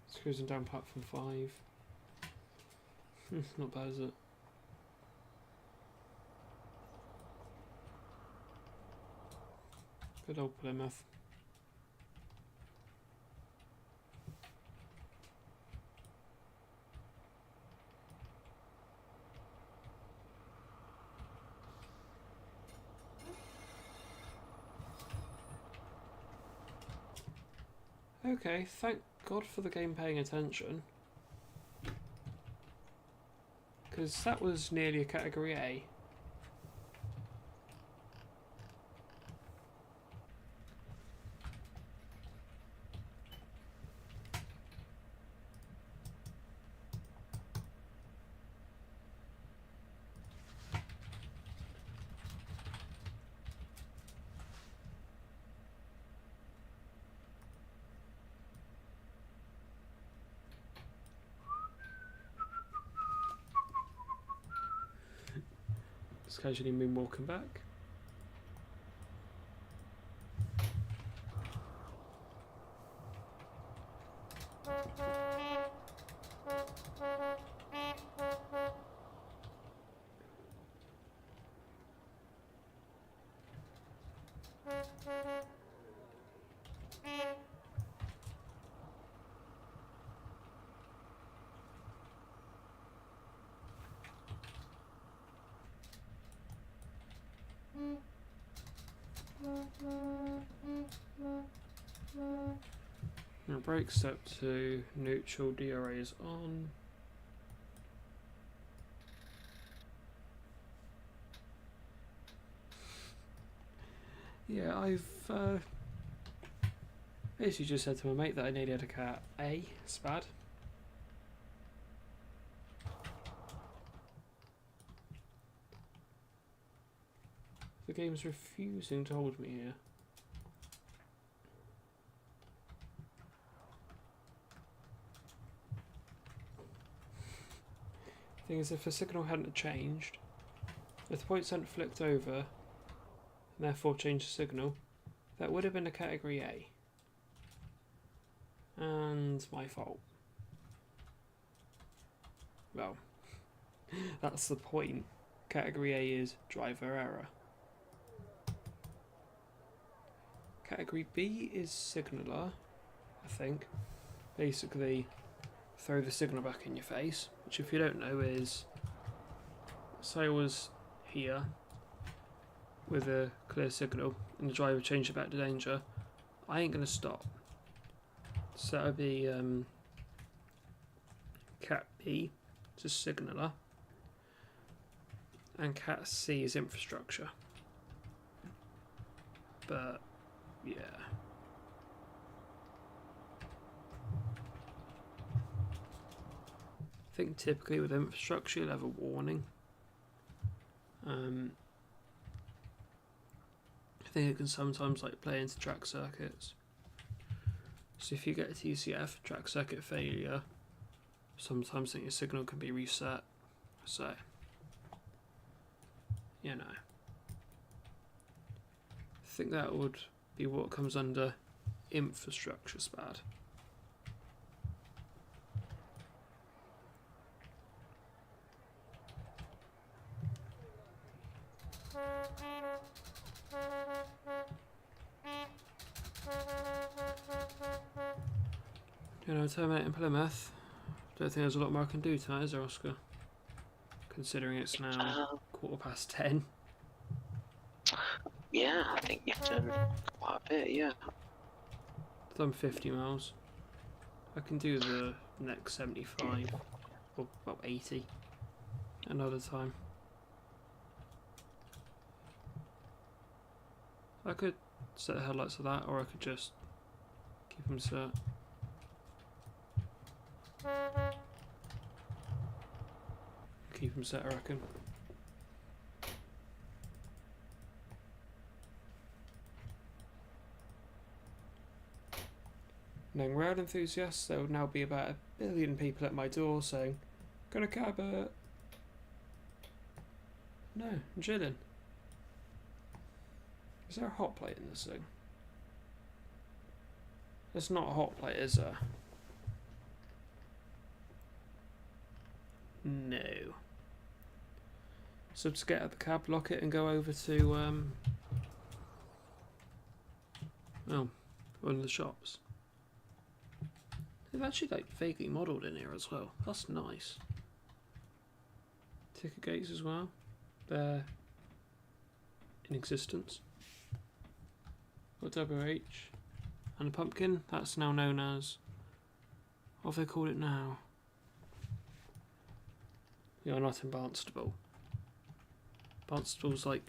Speaker 1: It's cruising down platform 5. Not bad, is it? Good old Plymouth. Okay, thank God for the game paying attention. Because that was nearly a category A. Just casually moonwalking back. Now brake step 2, neutral, DRA is on. Yeah, I've basically just said to my mate that I nearly had a cat A, spad. The game's refusing to hold me here. Thing is, if the signal hadn't changed, if the points hadn't flicked over, and therefore changed the signal, that would have been a category A. And my fault. Well, that's the point. Category A is driver error. Category B is signaller, I think. Basically, throw the signal back in your face, which if you don't know is, say I was here with a clear signal and the driver changed it back to danger, I ain't going to stop. So that would be Cat B, it's a signaller, and Cat C is infrastructure. But yeah. I think typically with infrastructure you'll have a warning. I think it can sometimes like play into track circuits. So if you get a TCF, track circuit failure, sometimes I think your signal can be reset. So, you know. I think that would be what comes under infrastructure SPAD. You know, terminating Plymouth. Don't think there's a lot more I can do tonight, is there, Oscar? Considering it's now 10:15.
Speaker 2: Yeah, I think you've done quite a bit, yeah.
Speaker 1: I've done 50 miles. I can do the next 75, or well, 80 another time. I could set the headlights to that, or I could just keep them set. Keep them set, I reckon. Knowing rail enthusiasts, there would now be about 1 billion people at my door saying, "Got a cab at..." No, I'm chilling. Is there a hot plate in this thing? It's not a hot plate, is there? No. So to get at the cab, lock it and go over to Oh, one of the shops. They've actually like vaguely modelled in here as well. That's nice. Ticket gates as well. They're in existence. Got WH. And a pumpkin. That's now known as... what have they called it now? You're not in Barnstable. Barnstable's like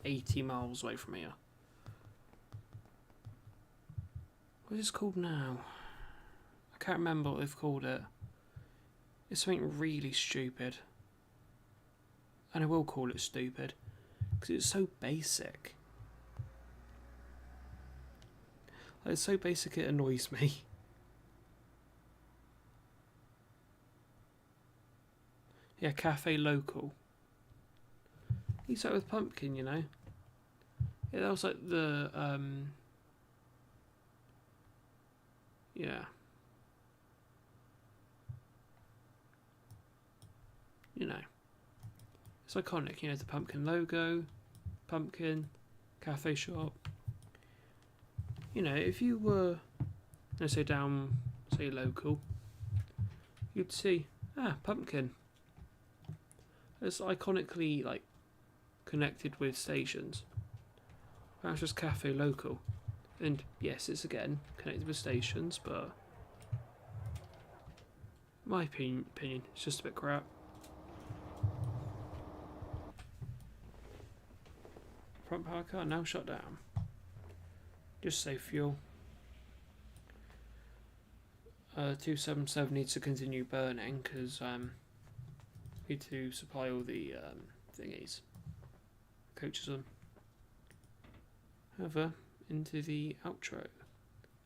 Speaker 1: 80 miles away from here. What is it called now? I can't remember what they've called it. It's something really stupid. And I will call it stupid. Because it's so basic. Like, it's so basic it annoys me. Yeah, cafe local. Eats that with pumpkin, you know. Yeah, that was like the yeah. You know. It's iconic, you know, the pumpkin logo, pumpkin, cafe shop. You know, if you were, let's say down, say local, you'd see, pumpkin. It's iconically, like, connected with stations. That's just cafe local. And yes, it's again connected with stations, but my opinion, it's just a bit crap. Front power car now shut down. Just save fuel. 277 needs to continue burning because need to supply all the thingies, coaches on. However, into the outro.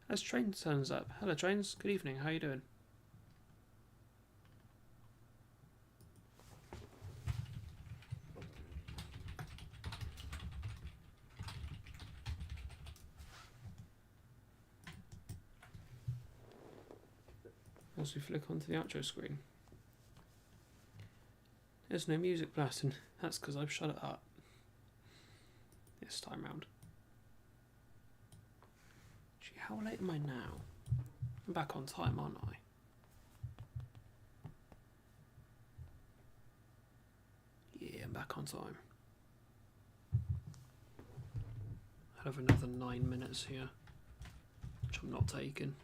Speaker 1: As Train turns up. Hello Trains, good evening, how you doing? As we flick onto the outro screen. There's no music blasting. That's because I've shut it up. This time round. Gee, how late am I now? I'm back on time, aren't I? Yeah, I'm back on time. I have another 9 minutes here, which I'm not taking.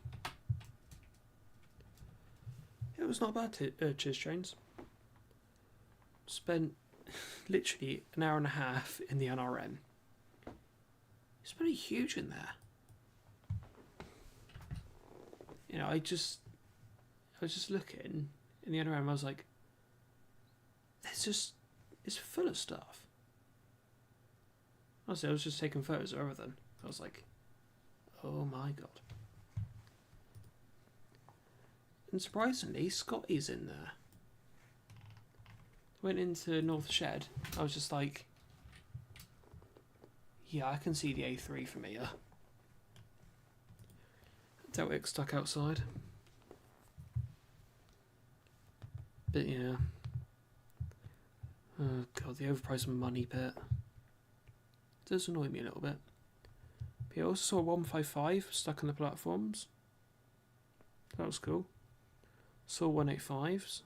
Speaker 1: It was not bad, cheers trains. Spent literally an hour and a half in the NRM. It's pretty huge in there. You know, I was just looking in the NRM, I was like, it's full of stuff. Honestly, I was just taking photos of everything. I was like, oh my god. And surprisingly, Scotty's in there. Went into North Shed. I was just like, yeah, I can see the A3 from here. Deltic stuck outside. But yeah. Oh god, the overpriced money bit. Does annoy me a little bit. But I also saw 155 stuck on the platforms. That was cool. Saw 185s.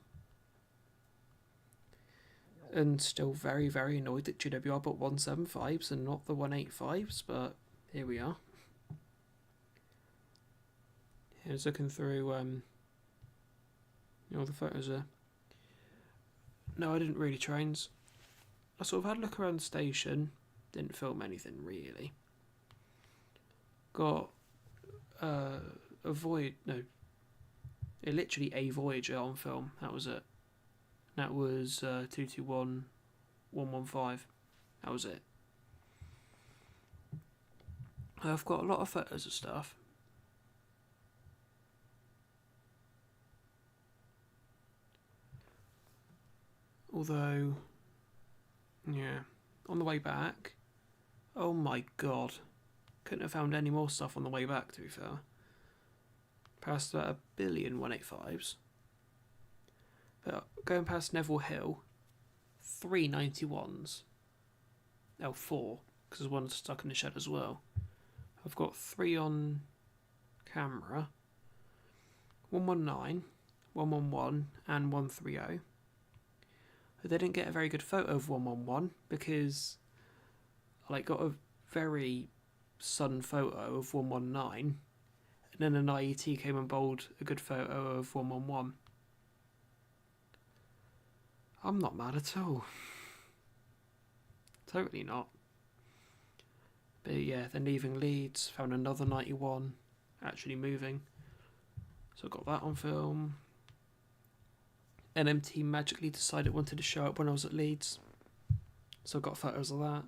Speaker 1: And still very, very annoyed that GWR bought 175s and not the 185s, but here we are. I was looking through all the photos there. No, I didn't really trains. I sort of had a look around the station, didn't film anything really. Got literally a Voyager on film, that was it. That was 221 115. That was it. I've got a lot of photos of stuff. Although, yeah, on the way back, oh my god, couldn't have found any more stuff on the way back, to be fair. Passed about 1 billion 185s. But going past Neville Hill, 391s. Oh, 4, because there's one stuck in the shed as well. I've got 3 on camera. 119, 111 and 130. I didn't get a very good photo of 111 because I got a very sudden photo of 119 and then an IET came and bowled a good photo of 111. I'm not mad at all. Totally not. But yeah, then leaving Leeds, found another 91 actually moving. So I got that on film. NMT magically decided it wanted to show up when I was at Leeds. So I got photos of that.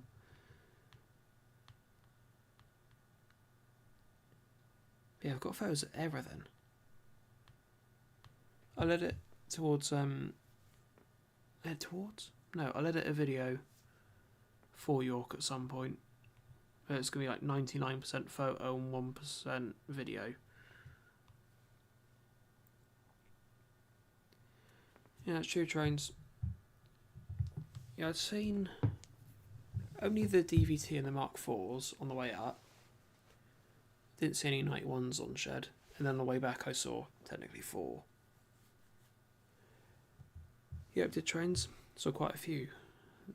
Speaker 1: Yeah, I've got photos of everything. I'll edit towards I edit a video for York at some point. It's going to be like 99% photo and 1% video. Yeah, it's true, trains. Yeah, I'd seen only the DVT and the Mark IVs on the way up. Didn't see any 91s on shed. And then on the way back I saw technically 4. Yep, did trains. Saw quite a few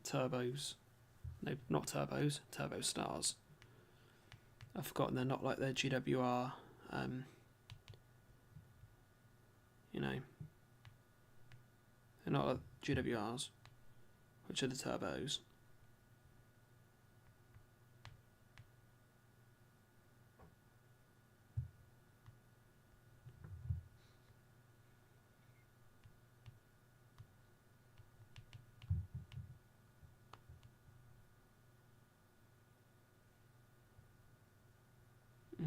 Speaker 1: turbos. No, not turbos. Turbo stars. I've forgotten they're not like their GWR. You know. They're not like GWRs, which are the turbos.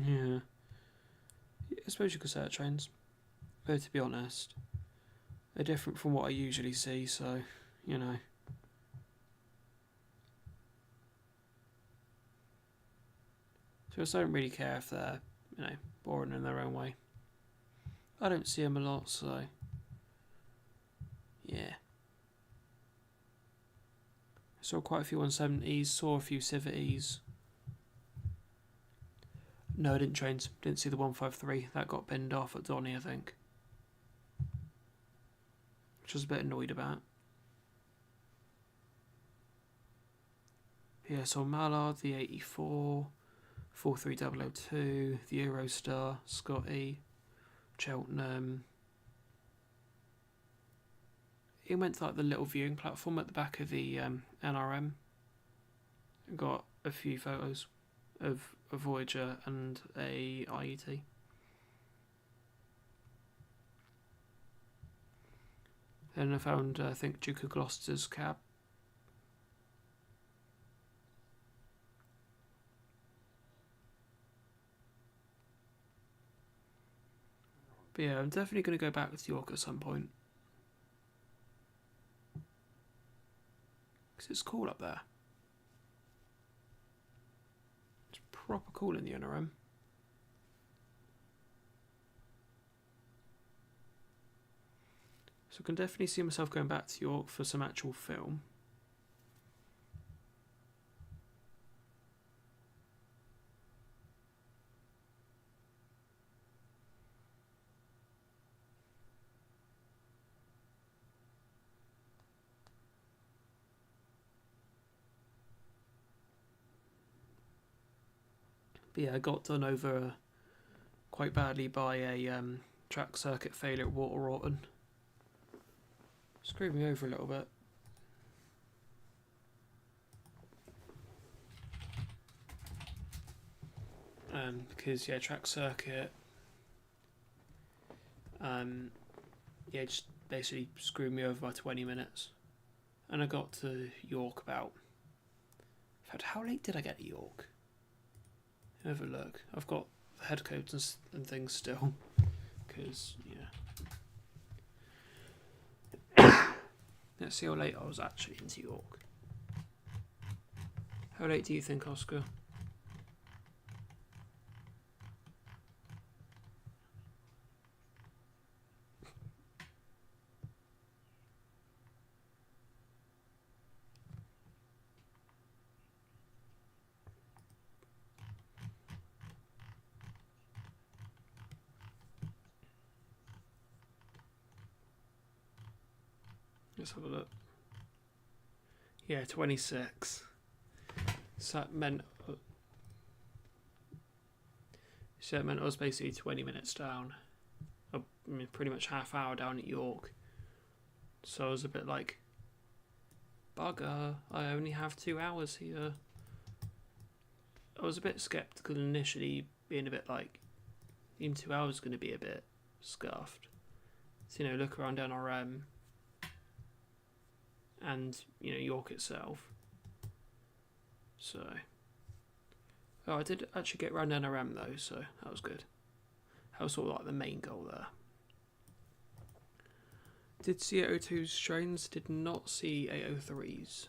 Speaker 1: Yeah. I suppose you could say it trains. But to be honest, they're different from what I usually see, so, you know. So I don't really care if they're, you know, boring in their own way. I don't see them a lot, so, yeah. Saw quite a few 170s, saw a few Civities. No, I didn't trains. Didn't see the 153. That got pinned off at Donny, I think. Which I was a bit annoyed about. Yeah, so Mallard, the 84, 43002, the Eurostar, Scotty, Cheltenham. He went to like the little viewing platform at the back of the NRM. Got a few photos of a Voyager and a IET. Then I found, I think, Duke of Gloucester's cab. But yeah, I'm definitely going to go back to York at some point. Because it's cool up there. It's proper cool in the NRM. So I can definitely see myself going back to York for some actual film. But yeah, I got done over quite badly by a track circuit failure at Water Orton. Screwed me over a little bit. Because yeah, track circuit yeah, just basically screwed me over by 20 minutes. And I got to York about, in fact, how late did I get to York? Have a look. I've got the head codes and things still, because yeah. Let's see how late I was actually into York. How late do you think, Oscar? Let's have a look. Yeah, 26. So that meant I was basically 20 minutes down. I mean, pretty much half hour down at York. So I was a bit like, bugger, I only have 2 hours here. I was a bit sceptical initially, being a bit like, even 2 hours is going to be a bit scuffed. So, look around NRM and, York itself. So, I did actually get around NRM though, so that was good. That was sort of like the main goal there. Did see 802's trains, did not see 803's.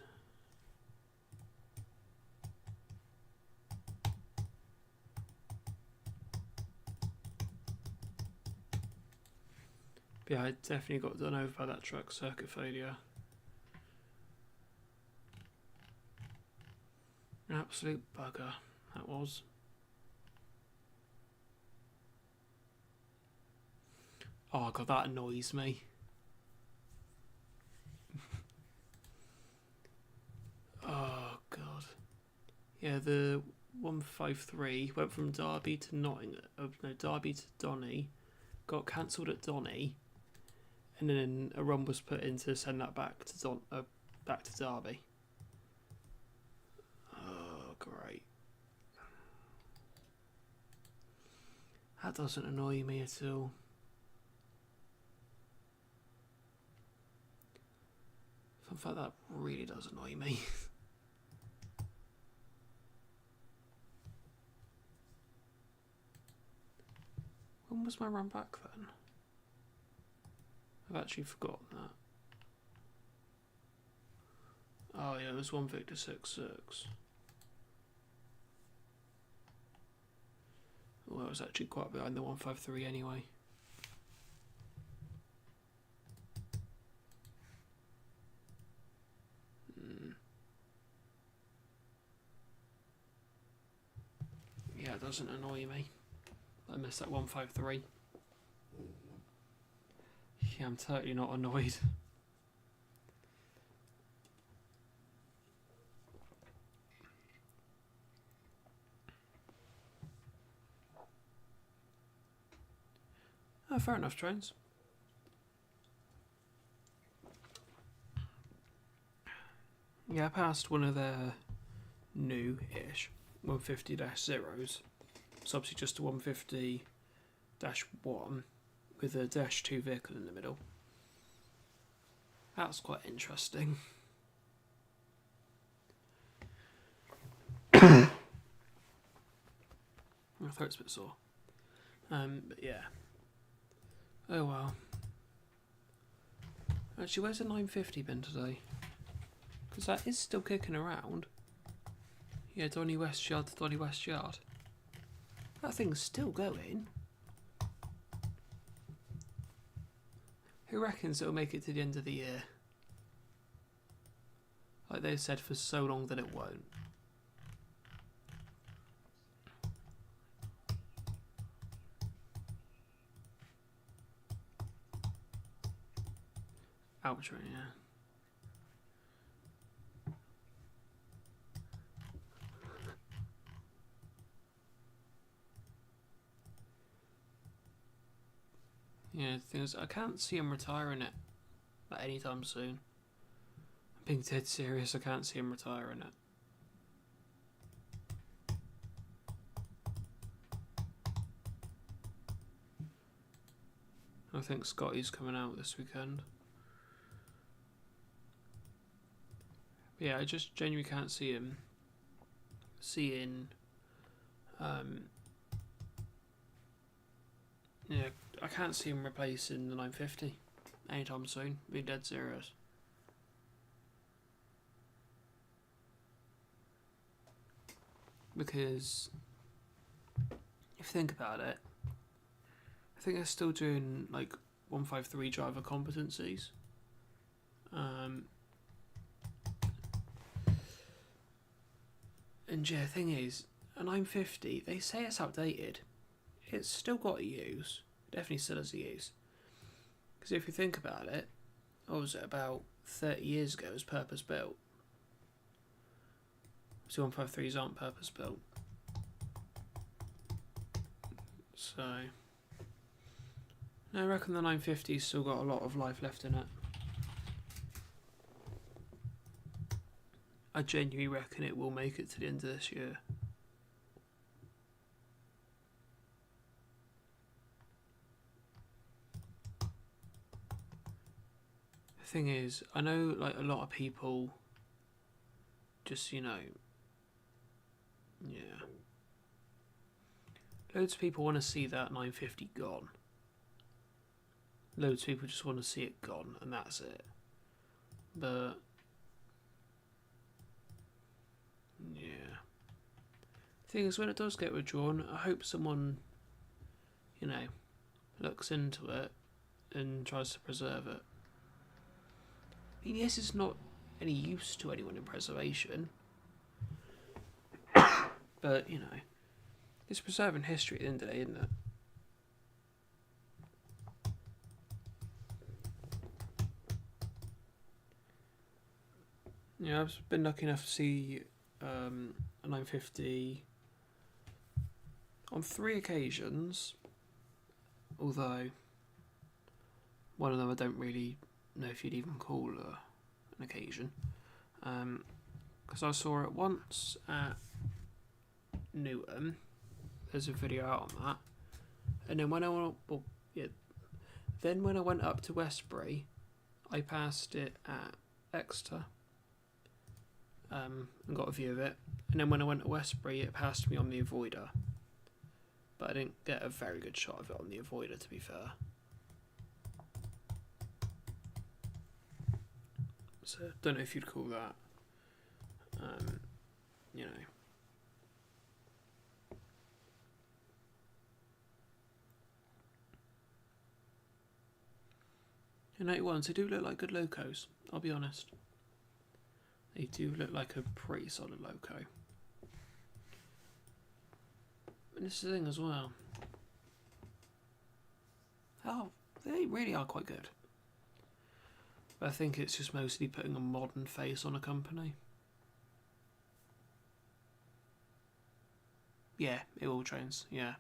Speaker 1: But yeah, I definitely got done over by that truck, circuit failure. An absolute bugger, that was. Oh god, that annoys me. Oh god. Yeah, the 153 went from Derby to Nottingham. No, Derby to Donny. Got cancelled at Donny, and then a run was put in to send that back to Derby. Oh, great. That doesn't annoy me at all. Something like that really does annoy me. When was my run back then? I've actually forgotten that. Oh yeah, it was 1 Victor 6-6. Well, I was actually quite behind the 153 anyway. Yeah, it doesn't annoy me. I missed that 153. Yeah, I'm totally not annoyed. Oh, fair enough, trains. Yeah, I passed one of their new-ish 150-0s. It's obviously just a 150-1 with a -2 vehicle in the middle. That's quite interesting. My throat's a bit sore. But yeah. Oh well. Actually, where's the 950 been today? Because that is still kicking around. Yeah, Donny West Yard to Donny West Yard. That thing's still going. Who reckons it'll make it to the end of the year? Like they've said for so long that it won't. Outro, yeah. Yeah, the thing is, I can't see him retiring it at any time soon. I'm being dead serious, I can't see him retiring it. I think Scotty's coming out this weekend. But yeah, I just genuinely can't see him seeing yeah, I can't see him replacing the 950 anytime soon. Be dead serious. Because if you think about it, I think they're still doing like 153 driver competencies. And yeah, the thing is, a 950, they say it's outdated. It's still got a use. Definitely still has a use. Because if you think about it, what was it, about 30 years ago was purpose built. So 153s aren't purpose built. So I reckon the 950's still got a lot of life left in it. I genuinely reckon it will make it to the end of this year. The thing is, I know like a lot of people just, you know, yeah. Loads of people want to see that 950 gone. Loads of people just want to see it gone, and that's it. But yeah. The thing is, when it does get withdrawn, I hope someone, you know, looks into it and tries to preserve it. I mean, yes, it's not any use to anyone in preservation, but, you know, it's preserving history at the end of the day, isn't it? Yeah, I've been lucky enough to see a 950 on 3 occasions, although one of them I don't really know if you'd even call an occasion, because I saw it once at Newton. There's a video out on that, and then when I went up to Westbury, I passed it at Exeter, and got a view of it, and then when I went to Westbury, it passed me on the avoider, but I didn't get a very good shot of it on the avoider, to be fair. So don't know if you'd call that, you know. In 81s, they do look like good locos, I'll be honest. They do look like a pretty solid loco. And this is the thing as well. Oh, they really are quite good. But I think it's just mostly putting a modern face on a company. Yeah, it all trains, yeah.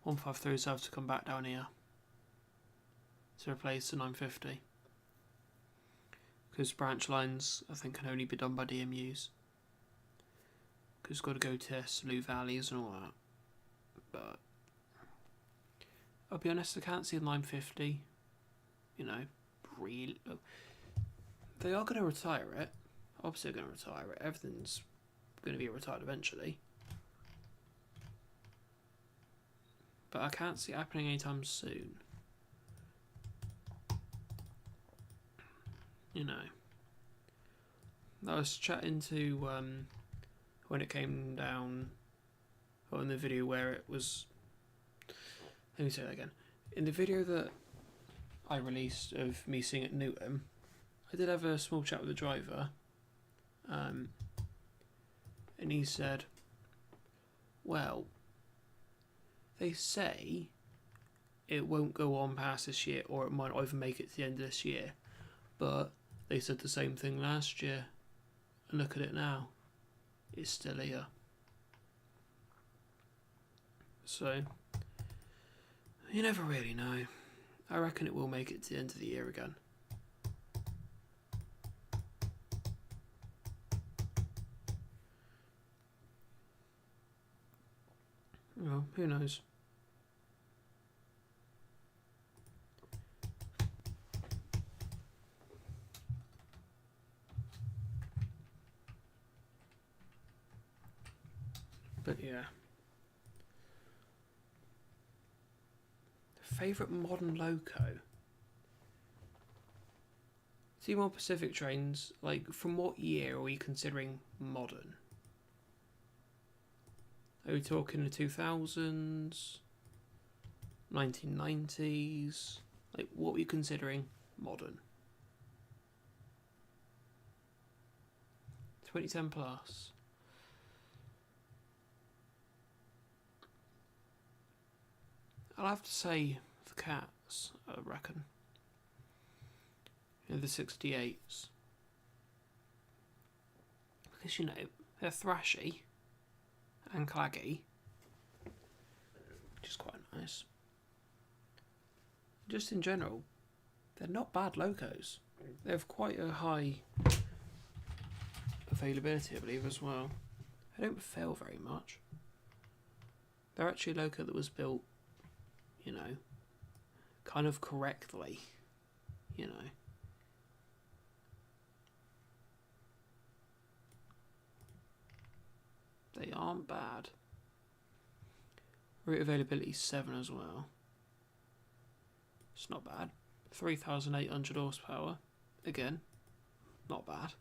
Speaker 1: 153s have to come back down here to replace the 950. Because branch lines, I think, can only be done by DMUs. Because it's got to go to Slough Valleys and all that. But I'll be honest, I can't see a 950, you know, really. They are going to retire it. Obviously, they're going to retire it. Everything's going to be retired eventually. But I can't see it happening anytime soon. You know, I was chatting to when it came down on the video where it was. Let me say that again. In the video that I released of me seeing at Newton, I did have a small chat with the driver, and he said, "Well, they say it won't go on past this year, or it might not even make it to the end of this year, but they said the same thing last year, and look at it now. It's still here." So, you never really know. I reckon it will make it to the end of the year again. Well, who knows? But yeah. Favourite modern loco? Seymour Pacific trains, like, from what year are we considering modern? Are we talking the 2000s? 1990s? Like, what are we considering modern? 2010 plus. I'll have to say the Cats, I reckon. the 68s. Because, you know, they're thrashy and claggy, which is quite nice. Just in general, they're not bad locos. They have quite a high availability, I believe, as well. They don't fail very much. They're actually a loco that was built, you know, kind of correctly, you know. They aren't bad. Route availability 7 as well. It's not bad. 3,800 horsepower. Again, not bad.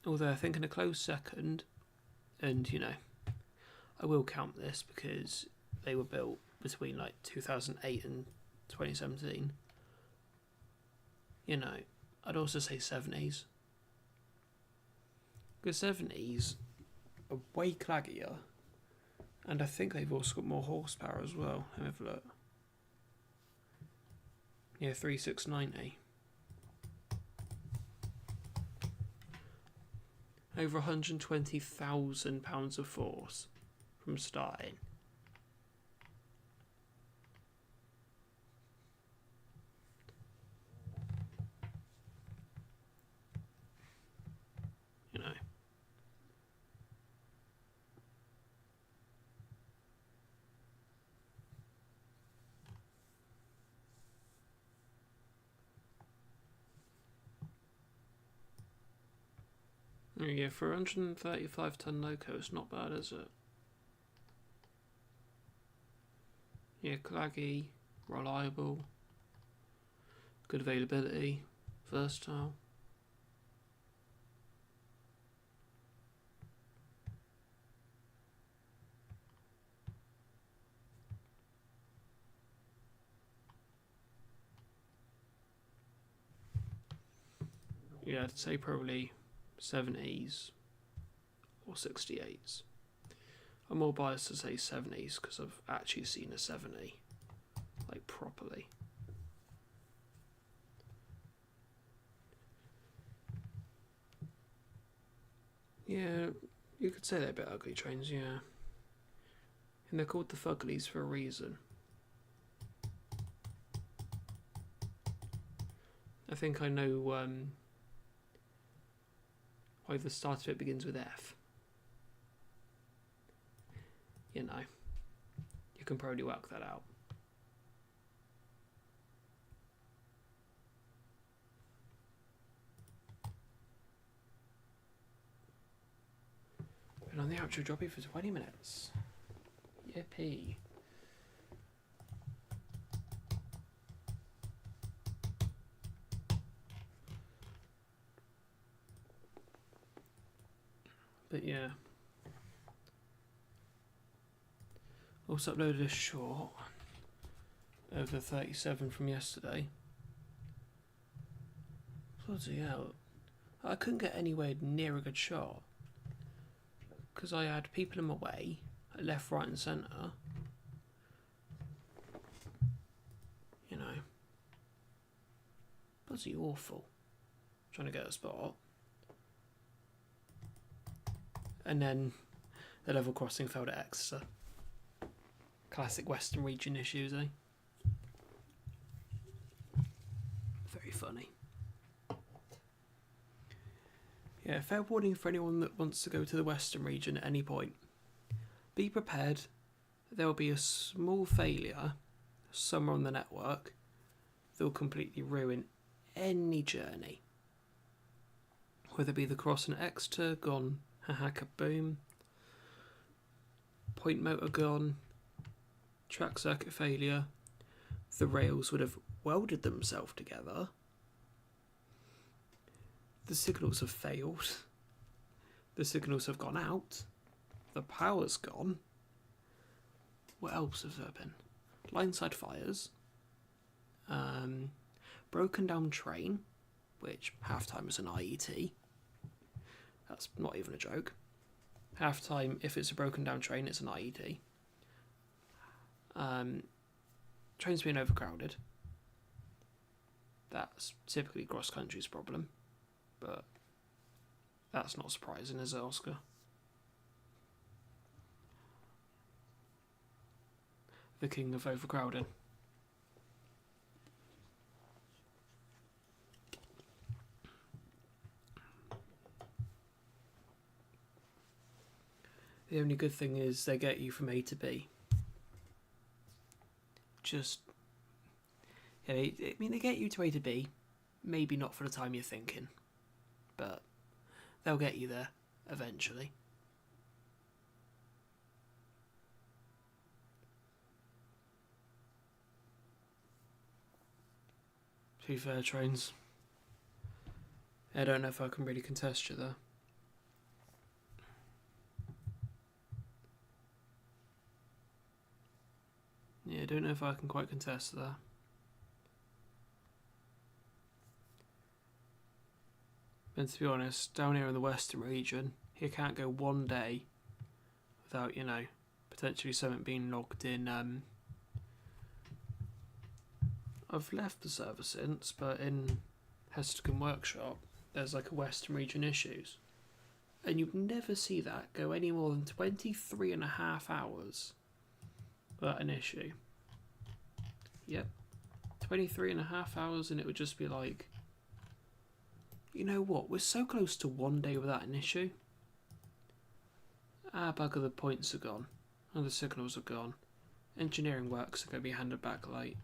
Speaker 1: Although I think in a close second, and you know, I will count this because they were built between like 2008 and 2017. You know, I'd also say 70s. Because 70s are way claggier, and I think they've also got more horsepower as well. Let me have a look. Yeah, 3690. Over 120,000 pounds of force from starting. You know. Oh yeah, for 135 ton loco, it's not bad, is it? Yeah, claggy, reliable, good availability, versatile. Yeah, I'd say probably 70s or 68s. I'm more biased to say 70s because I've actually seen a 70, like properly. Yeah, you could say they're a bit ugly trains, yeah. And they're called the Fuglies for a reason. I think I know why the start of it begins with F. You know, you can probably work that out. Been on the outro jobbie for 20 minutes. Yippee. But yeah. Also uploaded a short of the 37 from yesterday. Bloody hell. I couldn't get anywhere near a good shot. Because I had people in my way, left, right and centre. You know. Bloody awful. Trying to get a spot. And then the level crossing failed at Exeter. Classic Western region issues, eh? Very funny. Yeah, fair warning for anyone that wants to go to the Western region at any point. Be prepared. There will be a small failure somewhere on the network that will completely ruin any journey. Whether it be the crossing at Exeter, gone, haha kaboom. Point motor gone. Track circuit failure. The rails would have welded themselves together. The signals have failed. The signals have gone out. The power's gone. What else has there been? Lineside fires. Broken down train, which half time is an IET. That's not even a joke. Half the time, if it's a broken down train, it's an IED. Trains being overcrowded. That's typically cross country's problem, but that's not surprising, is it, Oscar? The king of overcrowding. The only good thing is they get you from A to B. Just, yeah, I mean, they get you to A to B. Maybe not for the time you're thinking, but they'll get you there eventually. To be fair, trains, I don't know if I can really contest you there. Yeah, I don't know if I can quite contest that. And to be honest, down here in the western region, you can't go one day without, you know, potentially something being logged in. I've left the server since, but in Hesterkin Workshop, there's like a western region issues. And you'd never see that go any more than 23.5 hours without an issue. Yep. 23.5 hours, and it would just be like, you know what, we're so close to 1 day without an issue. Bugger, the points are gone. And the signals are gone. Engineering works are going to be handed back late.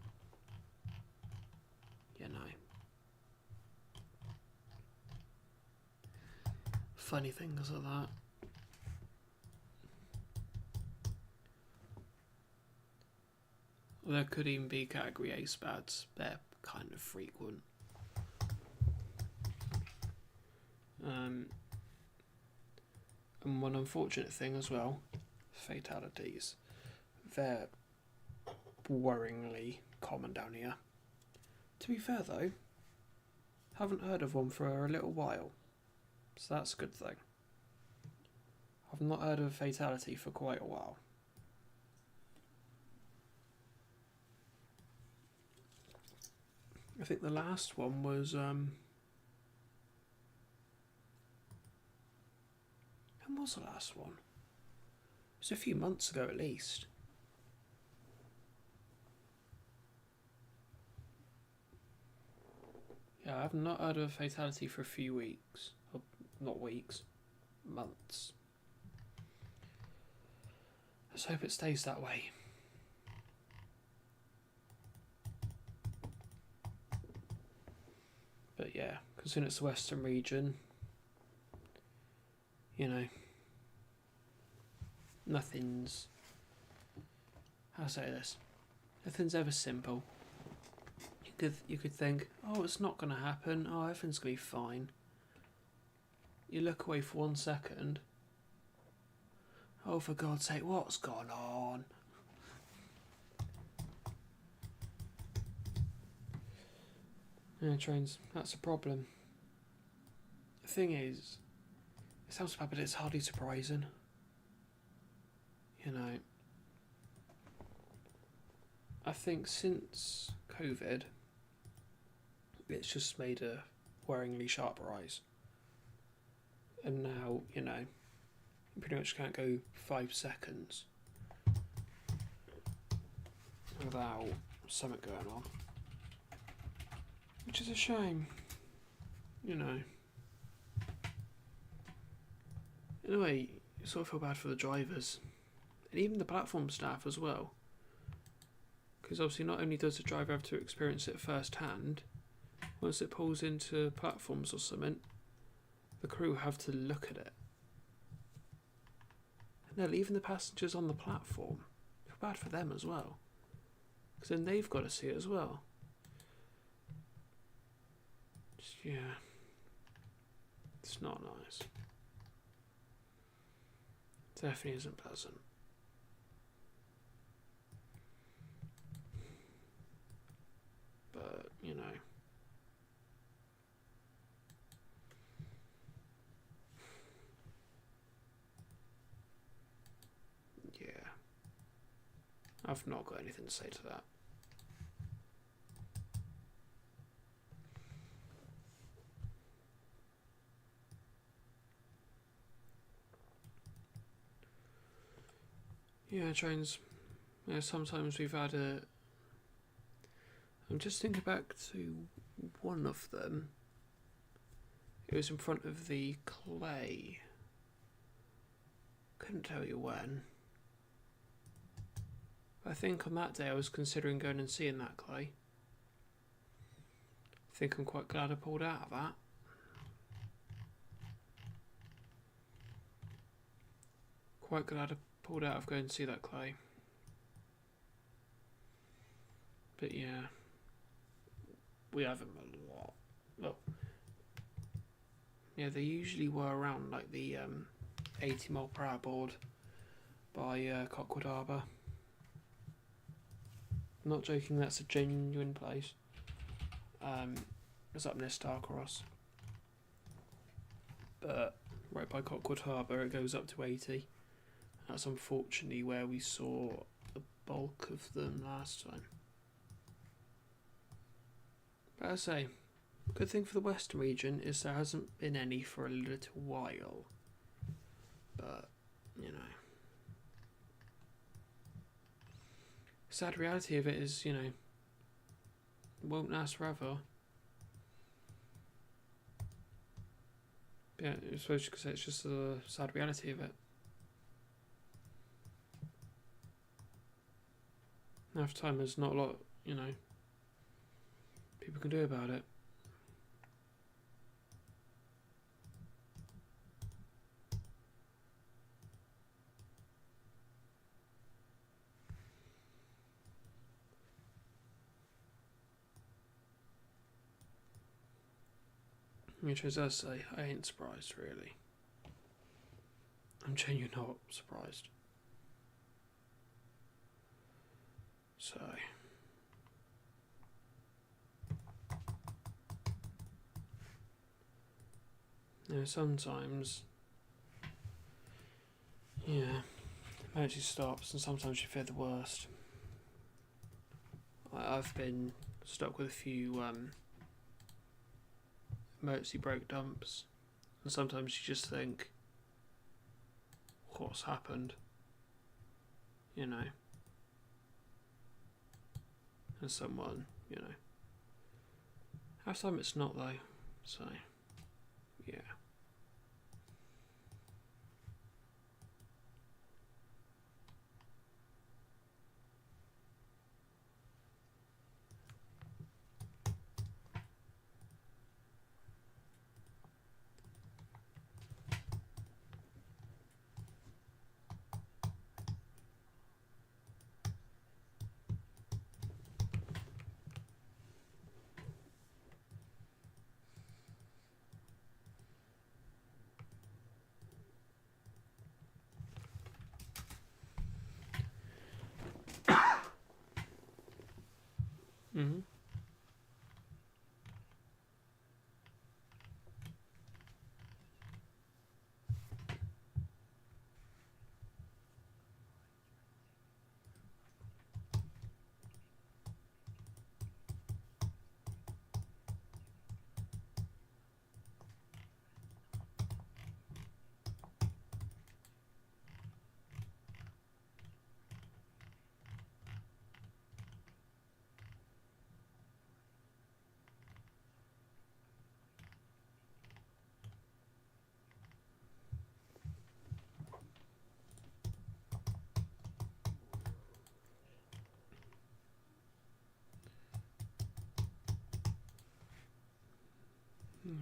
Speaker 1: You know. Funny things like that. There could even be category A spads. They're kind of frequent. And one unfortunate thing as well, fatalities. They're worryingly common down here. To be fair though, haven't heard of one for a little while, so that's a good thing. I've not heard of a fatality for quite a while. I think the last one was when was the last one? It was a few months ago at least. Yeah, I have not heard of a fatality for a few weeks. Or not weeks, months. Let's hope it stays that way. But yeah, considering it's the western region, you know, nothing's, how to say this, nothing's ever simple. You could think, oh, it's not going to happen, oh, everything's going to be fine. You look away for 1 second, oh, for God's sake, what's gone on? Yeah, trains, that's a problem. The thing is, it sounds bad, but it's hardly surprising. You know, I think since COVID, it's just made a worryingly sharp rise. And now, you know, you pretty much can't go 5 seconds without something going on. Which is a shame, you know. In a way, you sort of feel bad for the drivers, and even the platform staff as well. Because obviously not only does the driver have to experience it firsthand, once it pulls into platforms or something, the crew have to look at it. And they're leaving the passengers on the platform. I feel bad for them as well, because then they've got to see it as well. Yeah, it's not nice. Definitely isn't pleasant. But, you know. I've not got anything to say to that. Yeah, trains. Yeah, sometimes we've had a. I'm just thinking back to one of them. It was in front of the clay. Couldn't tell you when. I think on that day I was considering going and seeing that clay. I think I'm quite glad I pulled out of that. Quite glad I pulled out of going to see that clay. But yeah, we have them a lot. Well, yeah, they usually were around like the 80 mile per hour board by Cockwood Harbour. I'm not joking, that's a genuine place. It's up near Starcross. But right by Cockwood Harbour it goes up to 80. That's unfortunately where we saw the bulk of them last time. But I say, good thing for the Western region is there hasn't been any for a little while. But, you know. Sad reality of it is, you know, it won't last forever. Yeah, I suppose you could say it's just the sad reality of it. Half the time there's not a lot, you know, people can do about it. Which, as I say, I ain't surprised really. I'm genuinely not surprised. So, you know, sometimes, yeah, emergency stops, and sometimes you fear the worst. I've been stuck with a few emergency brake dumps, and sometimes you just think, what's happened? You know. And someone, you know. Half the time it's not though, so, yeah. Mm-hmm. Yeah.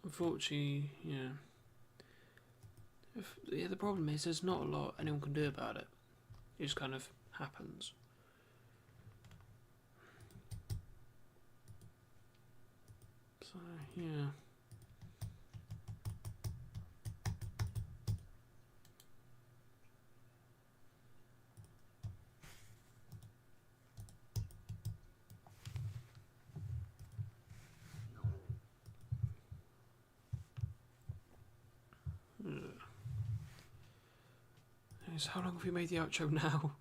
Speaker 1: Unfortunately, yeah. The problem is there's not a lot anyone can do about it. It just kind of happens. So, yeah. So how long have we made the outro now?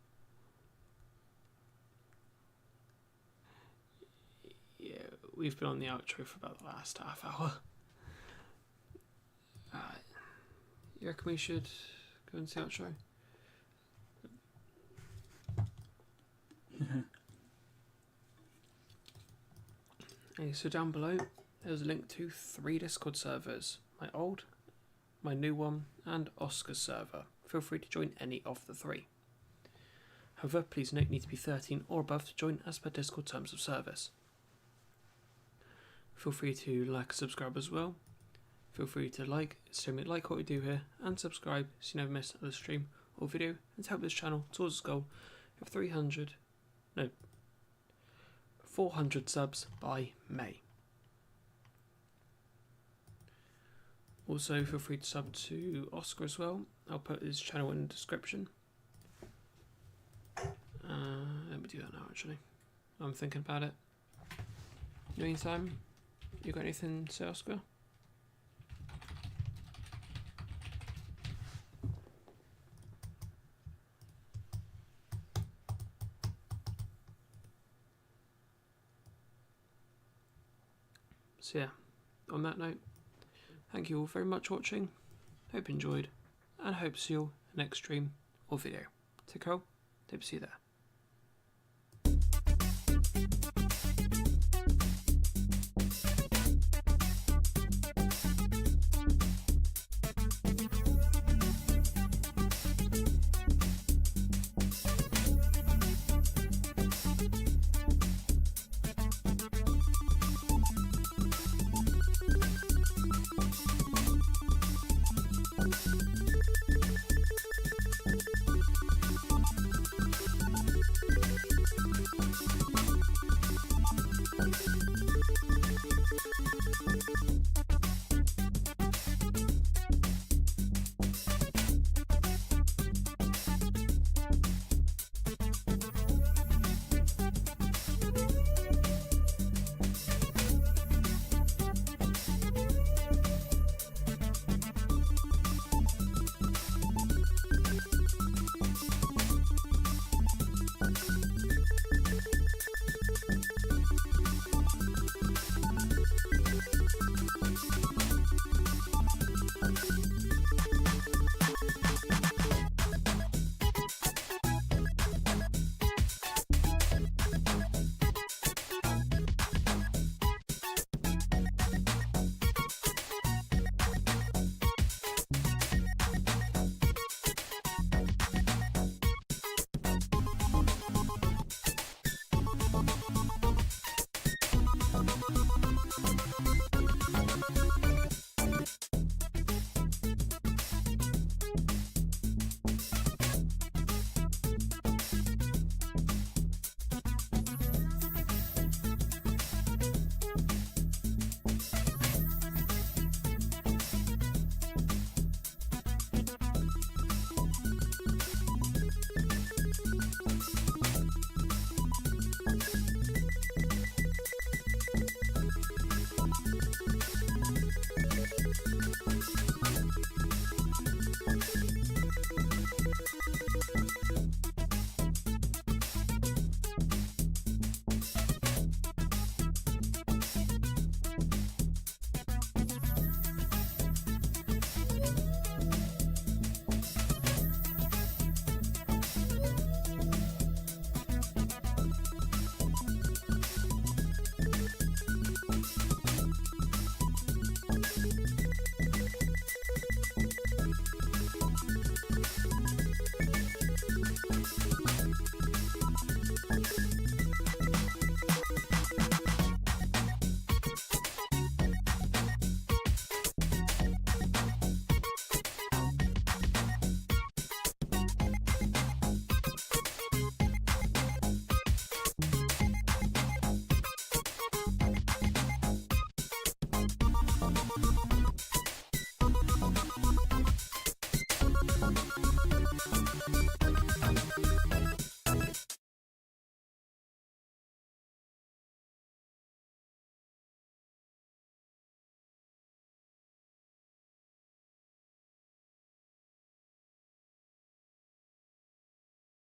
Speaker 1: Yeah, we've been on the outro for about the last half hour. You reckon we should go into the outro? Okay, so down below there's a link to 3 Discord servers. My old, my new one, and Oscar's server. Feel free to join any of the 3. However, please note you need to be 13 or above to join as per Discord terms of service. Feel free to like and subscribe as well. Feel free to like what we do here, and subscribe so you never miss another stream or video, and to help this channel towards its goal of 400 subs by May. Also, feel free to sub to Oscar as well. I'll put his channel in the description. Let me do that now, actually. I'm thinking about it. In the meantime, you got anything to say, Oscar? So yeah, on that note, thank you all very much for watching. Hope you enjoyed, and hope to see you all in the next stream or video. Take care. Hope to see you there.